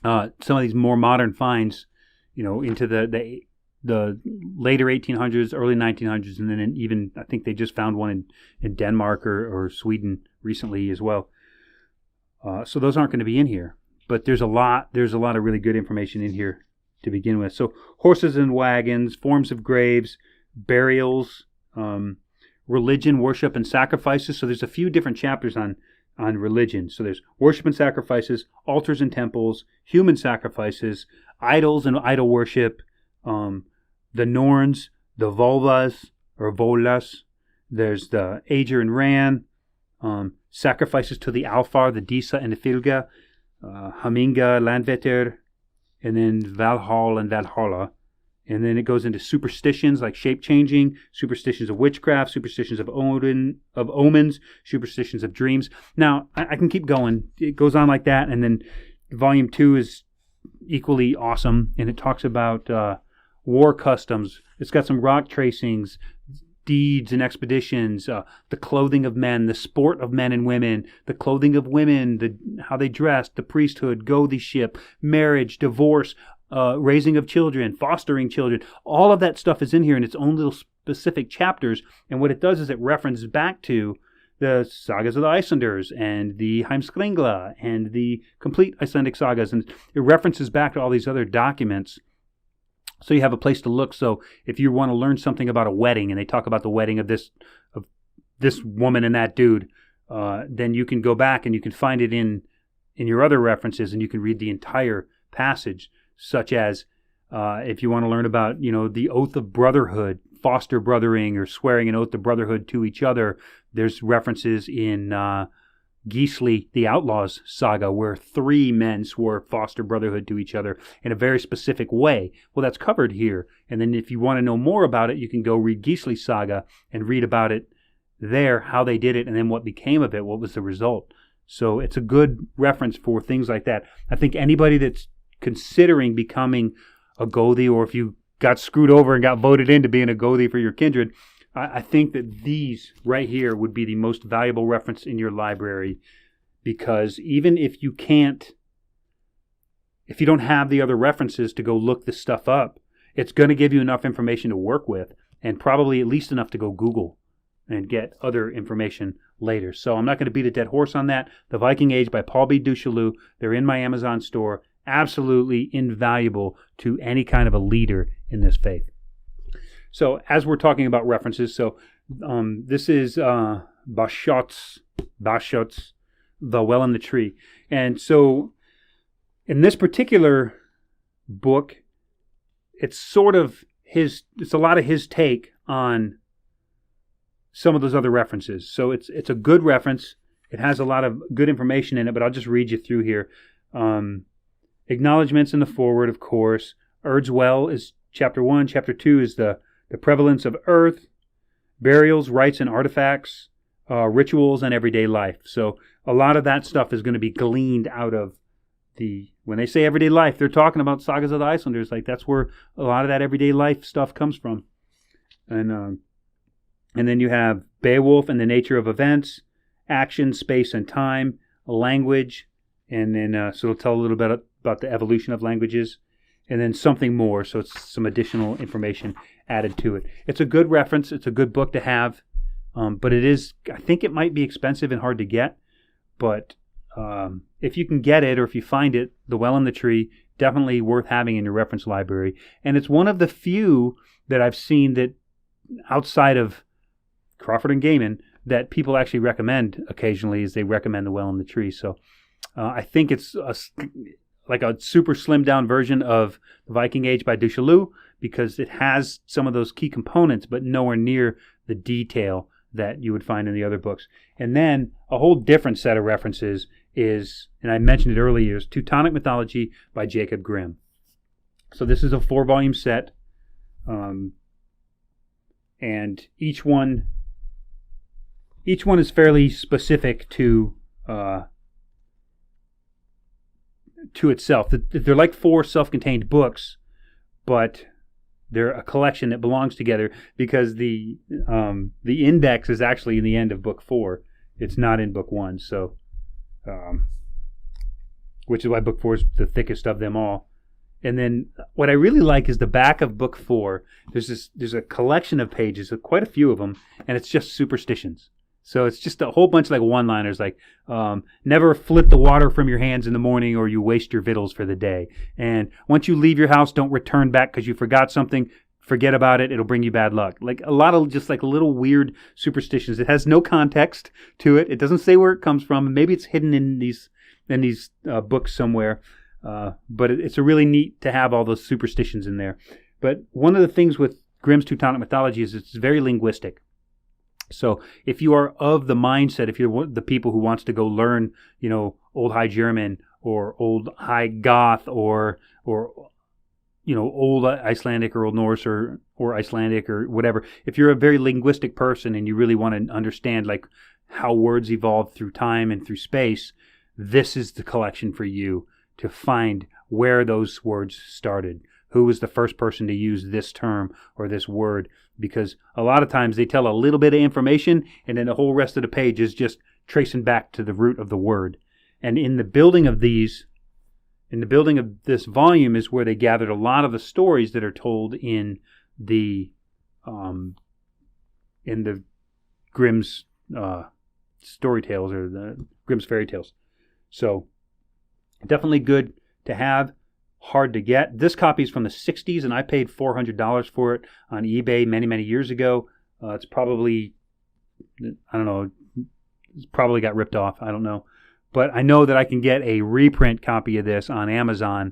[SPEAKER 1] some of these more modern finds, into the later 1800s, early 1900s, and then even I think they just found one in Denmark or Sweden recently as well. So those aren't going to be in here, but there's a lot of really good information in here to begin with. So horses and wagons, forms of graves, burials, religion, worship, and sacrifices. So there's a few different chapters on religion. So there's worship and sacrifices, altars and temples, human sacrifices, idols and idol worship, the Norns, the Volvas or Volas. There's the Ager and Ran, sacrifices to the Alfar, the Disa and the Filga, Haminga, Landvetter, and then Valhall and Valhalla. And then it goes into superstitions like shape changing, superstitions of witchcraft, superstitions of omens, superstitions of dreams. Now, I can keep going. It goes on like that. And then volume 2 is equally awesome. And it talks about war customs. It's got some rock tracings, deeds and expeditions, the clothing of men, the sport of men and women, the clothing of women, how they dressed, the priesthood, goatheyship, marriage, divorce, raising of children, fostering children. All of that stuff is in here in its own little specific chapters. And what it does is it references back to the sagas of the Icelanders and the Heimskringla and the complete Icelandic sagas. And it references back to all these other documents. So you have a place to look. So if you want to learn something about a wedding and they talk about the wedding of this woman and that dude, then you can go back and you can find it in your other references and you can read the entire passage. Such as if you want to learn about, the oath of brotherhood, foster brothering, or swearing an oath of brotherhood to each other, there's references in Gisli, the Outlaws saga, where 3 men swore foster brotherhood to each other in a very specific way. Well, that's covered here. And then if you want to know more about it, you can go read Gisli's saga and read about it there, how they did it, and then what became of it, what was the result. So it's a good reference for things like that. I think anybody that's considering becoming a Gothi, or if you got screwed over and got voted into being a Gothi for your kindred, I think that these right here would be the most valuable reference in your library, because even if you don't have the other references to go look this stuff up, it's going to give you enough information to work with, and probably at least enough to go Google and get other information later. So I'm not going to beat a dead horse on that. The Viking Age by Paul B. Duchalou. They're in my Amazon store. Absolutely invaluable to any kind of a leader in this faith. So as we're talking about references, this is Bashot's The Well in the Tree. And so in this particular book, it's a lot of his take on some of those other references. So it's a good reference. It has a lot of good information in it, but I'll just read you through here. Acknowledgments in the foreword, of course. Urd's Well is chapter 1. Chapter 2 is the prevalence of earth, burials, rites, and artifacts, rituals, and everyday life. So a lot of that stuff is going to be gleaned out of when they say everyday life, they're talking about sagas of the Icelanders. Like, that's where a lot of that everyday life stuff comes from. And then you have Beowulf and the nature of events, action, space, and time, language, and then so it'll tell a little bit about the evolution of languages, and then something more, so it's some additional information added to it. It's a good reference. It's a good book to have, but I think it might be expensive and hard to get, but if you can get it, or if you find it, The Well in the Tree, definitely worth having in your reference library. And it's one of the few that I've seen that, outside of Crawford and Gaiman, that people actually recommend occasionally, as they recommend The Well in the Tree. So I think it's like a super slimmed down version of The Viking Age by Duchalou, because it has some of those key components, but nowhere near the detail that you would find in the other books. And then a whole different set of references is, and I mentioned it earlier, is Teutonic Mythology by Jacob Grimm. So this is a 4-volume set, and each one is fairly specific to itself. They're like 4 self-contained books, but they're a collection that belongs together, because the index is actually in the end of book 4. It's not in book 1, so which is why book 4 is the thickest of them all. And then what I really like is the back of book 4. There's a collection of pages, quite a few of them, and it's just superstitions. So it's just a whole bunch of like one-liners, like never flip the water from your hands in the morning or you waste your victuals for the day. And once you leave your house, don't return back because you forgot something. forget about it, it'll bring you bad luck. Like a lot of just like little weird superstitions. It has no context to it. It doesn't say where it comes from. Maybe it's hidden in these books somewhere. But it's a really neat to have all those superstitions in there. But one of the things with Grimm's Teutonic mythology is it's very linguistic. So if you are of the mindset, if you're the people who wants to go learn, Old High German or Old High Goth or Old Icelandic or Old Norse or Icelandic or whatever, if you're a very linguistic person and you really want to understand like how words evolve through time and through space, this is the collection for you to find where those words started. Who was the first person to use this term or this word? Because a lot of times they tell a little bit of information and then the whole rest of the page is just tracing back to the root of the word. And in the building of this volume is where they gathered a lot of the stories that are told in the Grimm's story tales or the Grimm's fairy tales. So definitely good to have. Hard to get. This copy is from the 60s, and I paid $400 for it on eBay many, many years ago. It's probably, I don't know, it's probably got ripped off. I don't know. But I know that I can get a reprint copy of this on Amazon,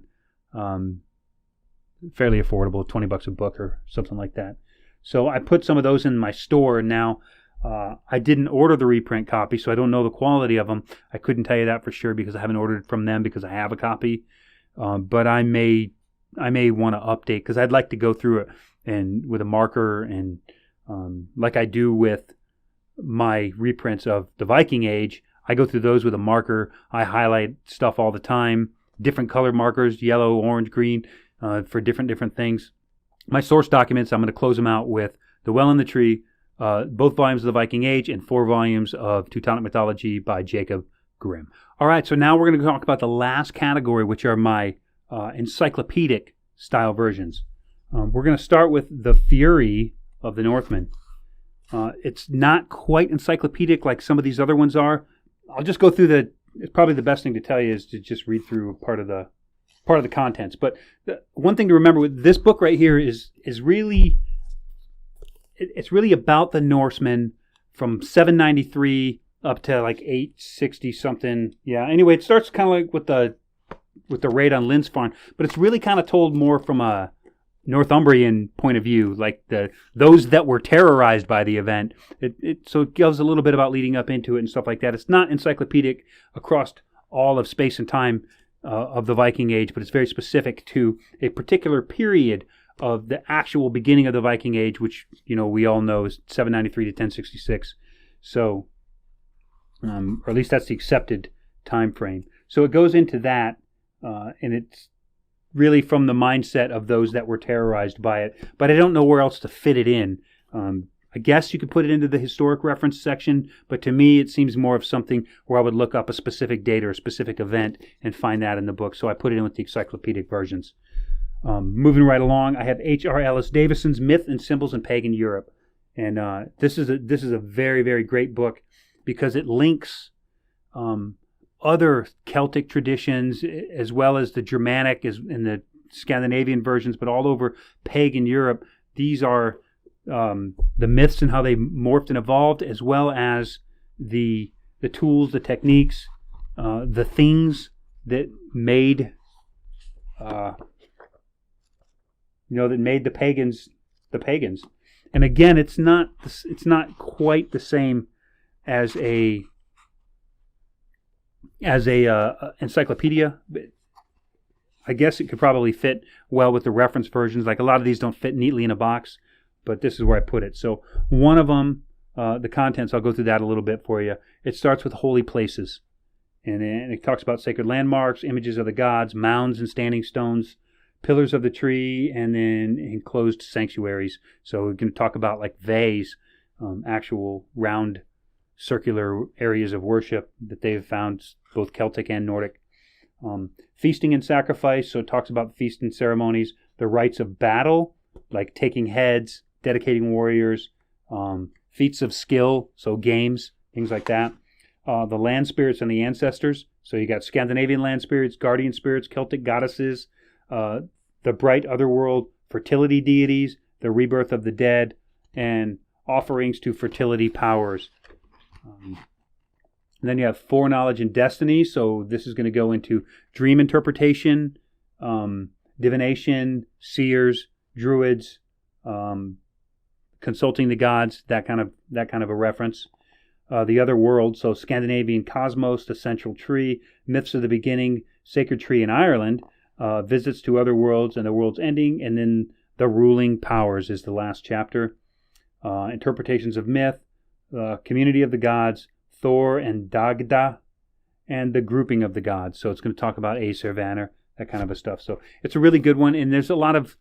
[SPEAKER 1] fairly affordable, $20 a book or something like that. So I put some of those in my store, and now I didn't order the reprint copy, so I don't know the quality of them. I couldn't tell you that for sure because I haven't ordered from them because I have a copy. But I may want to update because I'd like to go through it and with a marker and like I do with my reprints of the Viking Age, I go through those with a marker. I highlight stuff all the time, different color markers, yellow, orange, green, for different things. My source documents, I'm going to close them out with The Well in the Tree, both volumes of the Viking Age, and 4 volumes of Teutonic Mythology by Jacob Grimm. All right, so now we're going to talk about the last category, which are my encyclopedic style versions. We're going to start with The Fury of the Northmen. It's not quite encyclopedic like some of these other ones are. I'll just go through it's probably the best thing to tell you is to just read through part of the contents. But one thing to remember with this book right here is really, it's really about the Norsemen from 793 up to like 860 something. Yeah. Anyway, it starts kind of like with the raid on Linsfarn, but it's really kind of told more from a Northumbrian point of view, like those that were terrorized by the event. So it gives a little bit about leading up into it and stuff like that. It's not encyclopedic across all of space and time of the Viking Age, but it's very specific to a particular period of the actual beginning of the Viking Age, which we all know is 793 to 1066. So. Or at least that's the accepted time frame. So it goes into that, and it's really from the mindset of those that were terrorized by it. But I don't know where else to fit it in. I guess you could put it into the historic reference section, but to me it seems more of something where I would look up a specific date or a specific event and find that in the book. So I put it in with the encyclopedic versions. Moving right along, I have H.R. Ellis Davison's Myth and Symbols in Pagan Europe. And this is a very, very great book, because it links other Celtic traditions as well as the Germanic and the Scandinavian versions, but all over pagan Europe. These are the myths and how they morphed and evolved, as well as the tools, the techniques, the things that made that made the pagans the pagans. And again, it's not quite the same as a encyclopedia. I guess it could probably fit well with the reference versions. Like a lot of these don't fit neatly in a box, but this is where I put it. So one of them, the contents, I'll go through that a little bit for you. It starts with holy places, and it talks about sacred landmarks, images of the gods, mounds and standing stones, pillars of the tree, and then enclosed sanctuaries. So we're going to talk about like vays, actual round circular areas of worship that they've found, both Celtic and Nordic. Feasting and sacrifice, so it talks about feast and ceremonies, the rites of battle, like taking heads, dedicating warriors, feats of skill, so games, things like that. The land spirits and the ancestors, so you got Scandinavian land spirits, guardian spirits, Celtic goddesses, the bright otherworld, fertility deities, the rebirth of the dead, and offerings to fertility powers. And then you have foreknowledge and destiny. So this is going to go into dream interpretation, divination, seers, druids, consulting the gods, that kind of a reference. The other world, so Scandinavian cosmos, the central tree, myths of the beginning, sacred tree in Ireland, visits to other worlds and the world's ending, and then the ruling powers is the last chapter. Interpretations of myth, community of the gods, Thor and Dagda, and the grouping of the gods. So it's going to talk about Aesir, Vanir, that kind of a stuff. So it's a really good one, and there's a lot of,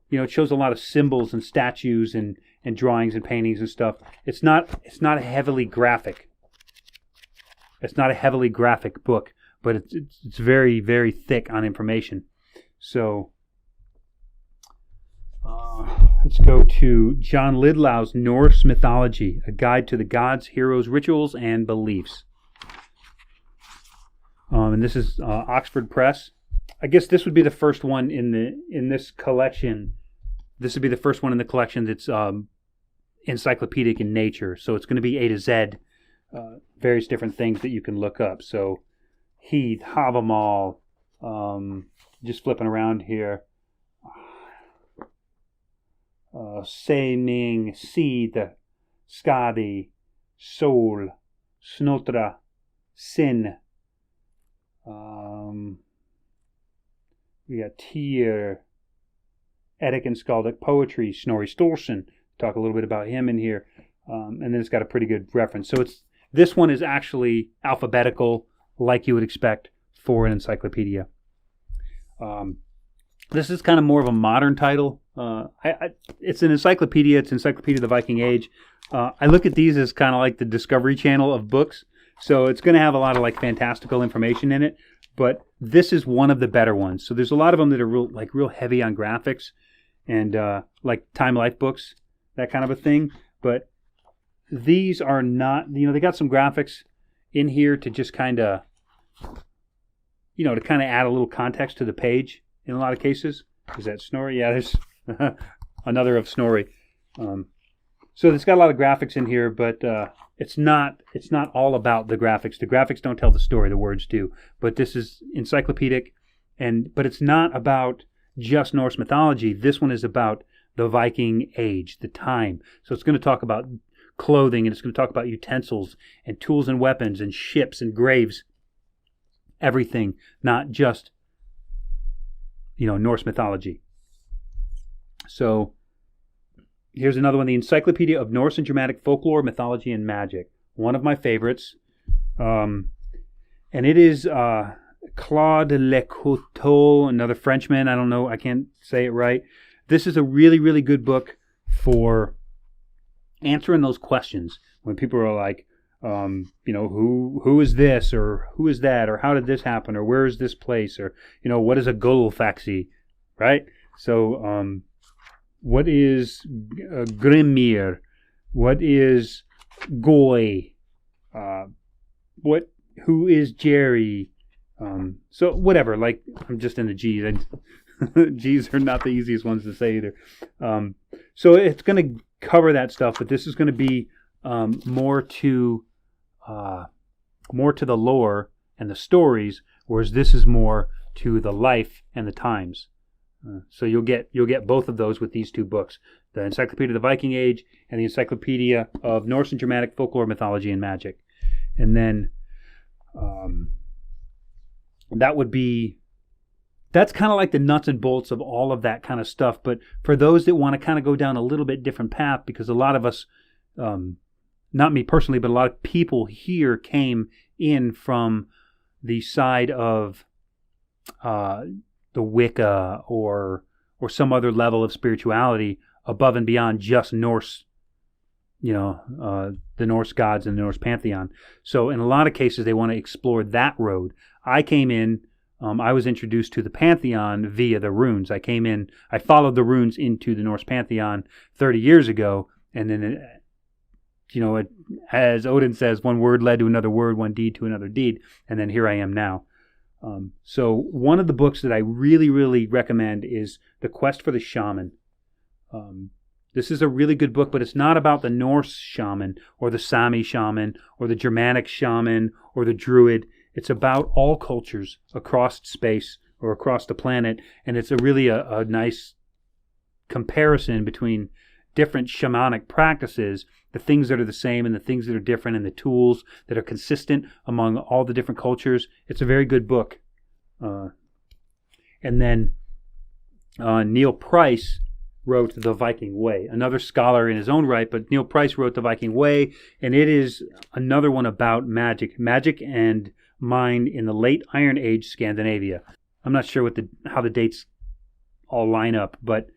[SPEAKER 1] it shows a lot of symbols and statues and drawings and paintings and stuff. It's not a heavily graphic. It's not a heavily graphic book, but it's very, very thick on information. So let's go to John Lidlow's Norse Mythology, a guide to the gods, heroes, rituals, and beliefs. And this is Oxford Press. I guess this would be the first one in this collection. This would be the first one in the collection that's encyclopedic in nature. So it's going to be A to Z, various different things that you can look up. So Heath, Havamal, just flipping around here. Seiming, Seed, Skadi, Sol, Snotra, Sin. We got Tyr, Eddic and Skaldic poetry, Snorri Sturluson. Talk a little bit about him in here. And then it's got a pretty good reference. So this one is actually alphabetical, like you would expect for an encyclopedia. This is kind of more of a modern title. It's an encyclopedia. It's Encyclopedia of the Viking Age. I look at these as kind of like the Discovery Channel of books. So it's going to have a lot of like fantastical information in it. But this is one of the better ones. So there's a lot of them that are real heavy on graphics and like Time Life books, that kind of a thing. But these are not, they got some graphics in here to just kind of, to kind of add a little context to the page in a lot of cases. Is that Snorri? Yeah, there's another of Snorri. So it's got a lot of graphics in here, but it's not all about the graphics. The graphics don't tell the story, the words do. But this is encyclopedic, but it's not about just Norse mythology. This one is about the Viking Age, the time. So it's going to talk about clothing, and it's going to talk about utensils and tools and weapons and ships and graves. Everything, not just, Norse mythology. So here's another one, the Encyclopedia of Norse and Germanic Folklore, Mythology, and Magic. One of my favorites. And it is Claude Lecoteau, another Frenchman. I don't know, I can't say it right. This is a really, really good book for answering those questions. When people are like, who is this, or who is that, or how did this happen, or where is this place, or, what is a Gullfaxi, right? So, what is Grimir? What is Goy? Who is Jerry? So whatever, like, I'm just in the G's. G's are not the easiest ones to say either. So it's going to cover that stuff, but this is going to be more to the lore and the stories, whereas this is more to the life and the times. So you'll get both of those with these two books, the Encyclopedia of the Viking Age and the Encyclopedia of Norse and Germanic Folklore, Mythology, and Magic. And then that's kind of like the nuts and bolts of all of that kind of stuff. But for those that want to kind of go down a little bit different path, because a lot of us, not me personally, but a lot of people here came in from the side of the Wicca or some other level of spirituality above and beyond just Norse, the Norse gods and the Norse pantheon. So in a lot of cases, they want to explore that road. I came in, I was introduced to the pantheon via the runes. I followed the runes into the Norse pantheon 30 years ago, and then, as Odin says, one word led to another word, one deed to another deed, and then here I am now. So one of the books that I really, really recommend is The Quest for the Shaman. This is a really good book, but it's not about the Norse shaman or the Sami shaman or the Germanic shaman or the Druid. It's about all cultures across space or across the planet, and it's really a nice comparison between different shamanic practices, the things that are the same and the things that are different, and the tools that are consistent among all the different cultures. It's a very good book. And then Neil Price wrote The Viking Way, another scholar in his own right, but Neil Price wrote The Viking Way, and it is another one about magic and mind in the late Iron Age Scandinavia. I'm not sure how the dates all line up, but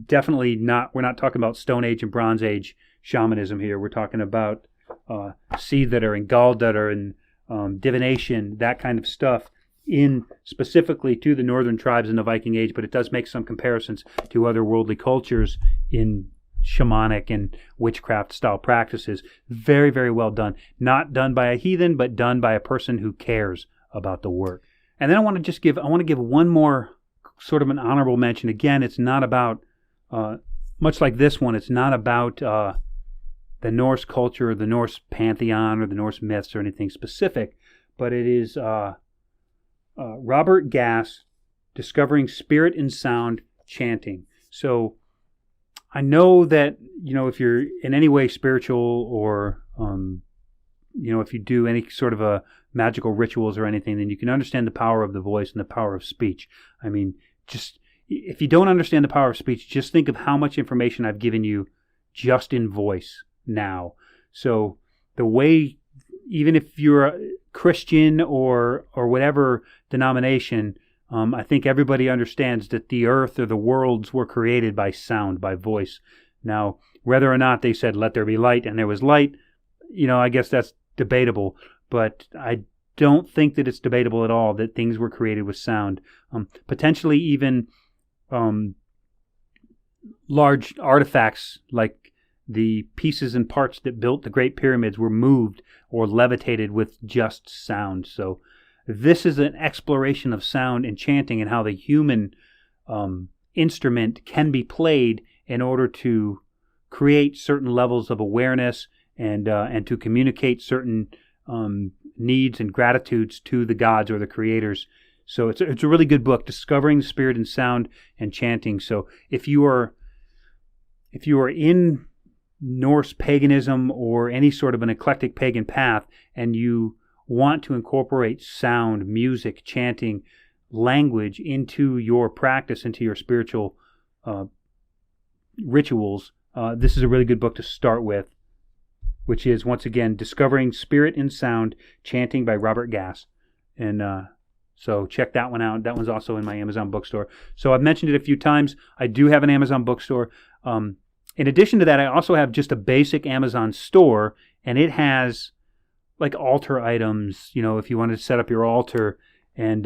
[SPEAKER 1] definitely not. We're not talking about Stone Age and Bronze Age shamanism here. We're talking about Seedatter and Galdatter and divination, that kind of stuff, in specifically to the northern tribes in the Viking Age, but it does make some comparisons to other worldly cultures in shamanic and witchcraft style practices. Very, very well done. Not done by a heathen, but done by a person who cares about the work. And then I want to give one more sort of an honorable mention. Again, it's not about, much like this one, it's not about the Norse culture or the Norse pantheon or the Norse myths or anything specific, but it is Robert Gass, Discovering Spirit in Sound, Chanting. So I know that, if you're in any way spiritual or, if you do any sort of a magical rituals or anything, then you can understand the power of the voice and the power of speech. I mean, just if you don't understand the power of speech, just think of how much information I've given you just in voice now. So the way, even if you're a Christian or whatever denomination, I think everybody understands that the earth or the worlds were created by sound, by voice. Now, whether or not they said, let there be light, and there was light, I guess that's debatable. But I don't think that it's debatable at all that things were created with sound. Potentially even large artifacts like the pieces and parts that built the Great Pyramids were moved or levitated with just sound. So this is an exploration of sound and chanting and how the human instrument can be played in order to create certain levels of awareness and to communicate certain needs and gratitudes to the gods or the creators. So it's a really good book, Discovering the Spirit in Sound and Chanting. So if you are in Norse paganism or any sort of an eclectic pagan path, and you want to incorporate sound, music, chanting, language into your practice, into your spiritual rituals, this is a really good book to start with, which is, once again, Discovering Spirit in Sound, Chanting by Robert Gass. And so check that one out. That one's also in my Amazon bookstore. So I've mentioned it a few times. I do have an Amazon bookstore. In addition to that, I also have just a basic Amazon store, and it has like altar items, if you wanted to set up your altar, and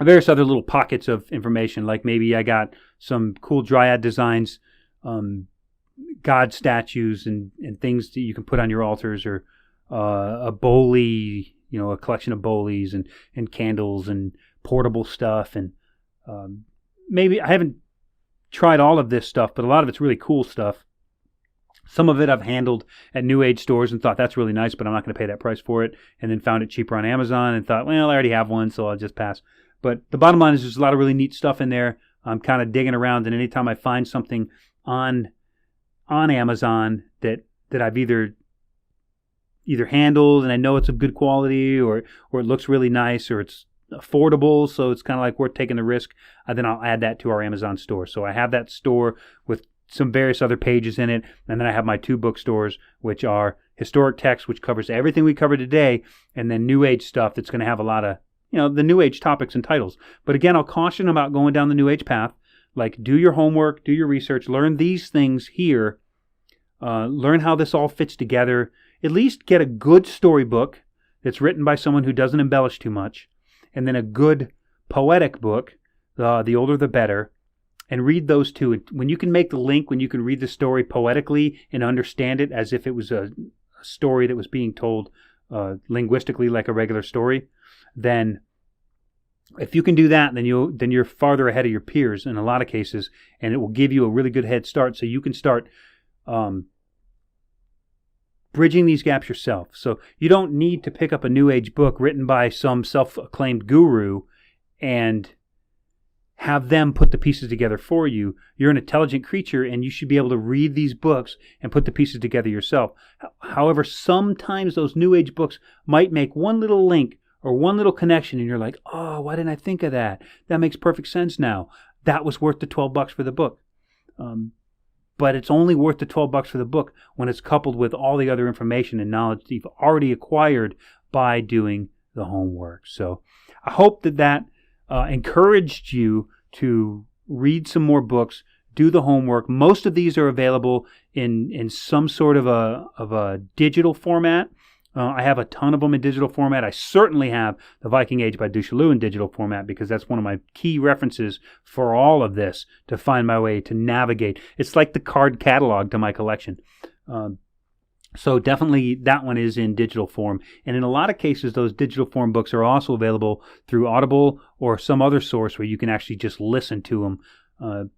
[SPEAKER 1] various other little pockets of information. Like maybe I got some cool dryad designs, god statues and things that you can put on your altars, or a boli, a collection of bolis and candles and portable stuff. And maybe I haven't tried all of this stuff, but a lot of it's really cool stuff. Some of it I've handled at New Age stores and thought that's really nice, but I'm not going to pay that price for it, and then found it cheaper on Amazon and thought, well, I already have one, so I'll just pass. But the bottom line is there's a lot of really neat stuff in there. I'm kind of digging around, and anytime I find something on Amazon that I've either handled and I know it's of good quality, or it looks really nice, or it's affordable, so it's kind of like worth taking the risk, then I'll add that to our Amazon store. So I have that store with some various other pages in it, and then I have my two bookstores, which are Historic Text, which covers everything we covered today, and then New Age stuff that's going to have a lot of, the New Age topics and titles. But again, I'll caution about going down the New Age path. Like, do your homework, do your research, learn these things here, learn how this all fits together, at least get a good storybook that's written by someone who doesn't embellish too much, and then a good poetic book, the older the better, and read those two. When you can make the link, when you can read the story poetically and understand it as if it was a story that was being told linguistically like a regular story, then if you can do that, then you're farther ahead of your peers in a lot of cases, and it will give you a really good head start, so you can start bridging these gaps yourself. So you don't need to pick up a New Age book written by some self-acclaimed guru and have them put the pieces together for you. You're an intelligent creature, and you should be able to read these books and put the pieces together yourself. However, sometimes those New Age books might make one little link or one little connection, and you're like, oh, why didn't I think of that? That makes perfect sense now. That was worth the $12 for the book. But it's only worth the $12 for the book when it's coupled with all the other information and knowledge that you've already acquired by doing the homework. So I hope that encouraged you to read some more books, do the homework. Most of these are available in some sort of a digital format. I have a ton of them in digital format. I certainly have The Viking Age by Duchalou in digital format because that's one of my key references for all of this to find my way to navigate. It's like the card catalog to my collection. So definitely that one is in digital form. And in a lot of cases, those digital form books are also available through Audible or some other source where you can actually just listen to them.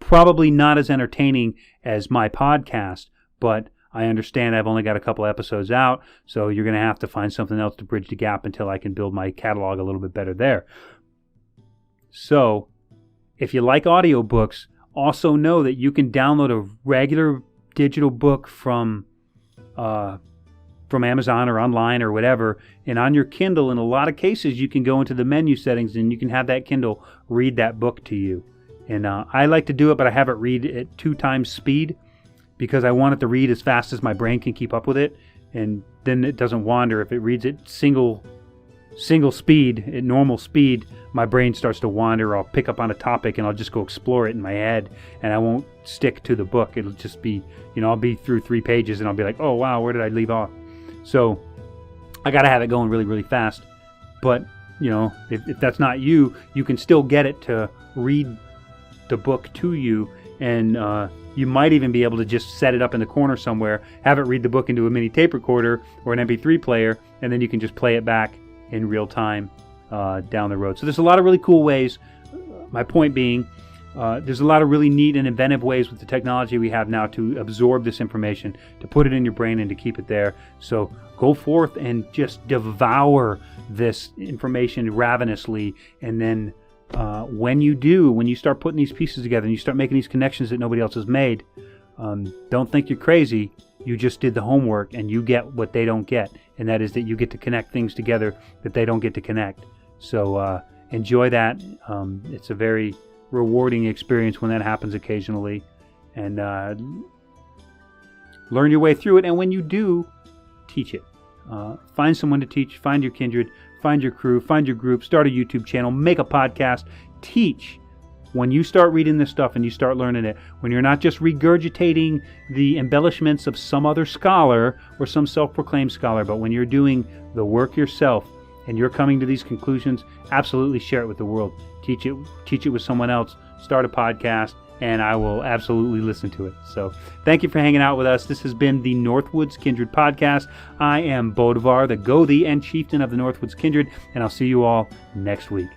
[SPEAKER 1] Probably not as entertaining as my podcast, but I understand I've only got a couple episodes out, so you're going to have to find something else to bridge the gap until I can build my catalog a little bit better there. So, if you like audiobooks, also know that you can download a regular digital book from Amazon or online or whatever, and on your Kindle, in a lot of cases, you can go into the menu settings and you can have that Kindle read that book to you. And I like to do it, but I have it read at 2 times speed, because I want it to read as fast as my brain can keep up with it, and then it doesn't wander. If it reads at single speed, at normal speed, my brain starts to wander. I'll pick up on a topic and I'll just go explore it in my head, and I won't stick to the book. It'll just be, I'll be through 3 pages and I'll be like, oh wow, where did I leave off? So I got to have it going really, really fast. But, if that's not you, you can still get it to read the book to you, and you might even be able to just set it up in the corner somewhere, have it read the book into a mini tape recorder or an MP3 player, and then you can just play it back in real time down the road. So there's a lot of really cool ways. My point being, there's a lot of really neat and inventive ways with the technology we have now to absorb this information, to put it in your brain and to keep it there. So go forth and just devour this information ravenously, and then when you start putting these pieces together and you start making these connections that nobody else has made, don't think you're crazy. You just did the homework, and you get what they don't get, and that is that you get to connect things together that they don't get to connect. So enjoy that. It's a very rewarding experience when that happens occasionally, and learn your way through it. And when you do, teach it. Find someone to teach. Find your kindred. Find your crew, find your group, start a YouTube channel, make a podcast, teach. When you start reading this stuff and you start learning it, when you're not just regurgitating the embellishments of some other scholar or some self-proclaimed scholar, but when you're doing the work yourself and you're coming to these conclusions, absolutely share it with the world. Teach it with someone else, start a podcast, and I will absolutely listen to it. So thank you for hanging out with us. This has been the Northwoods Kindred Podcast. I am Bodivar, the Gothi and Chieftain of the Northwoods Kindred, and I'll see you all next week.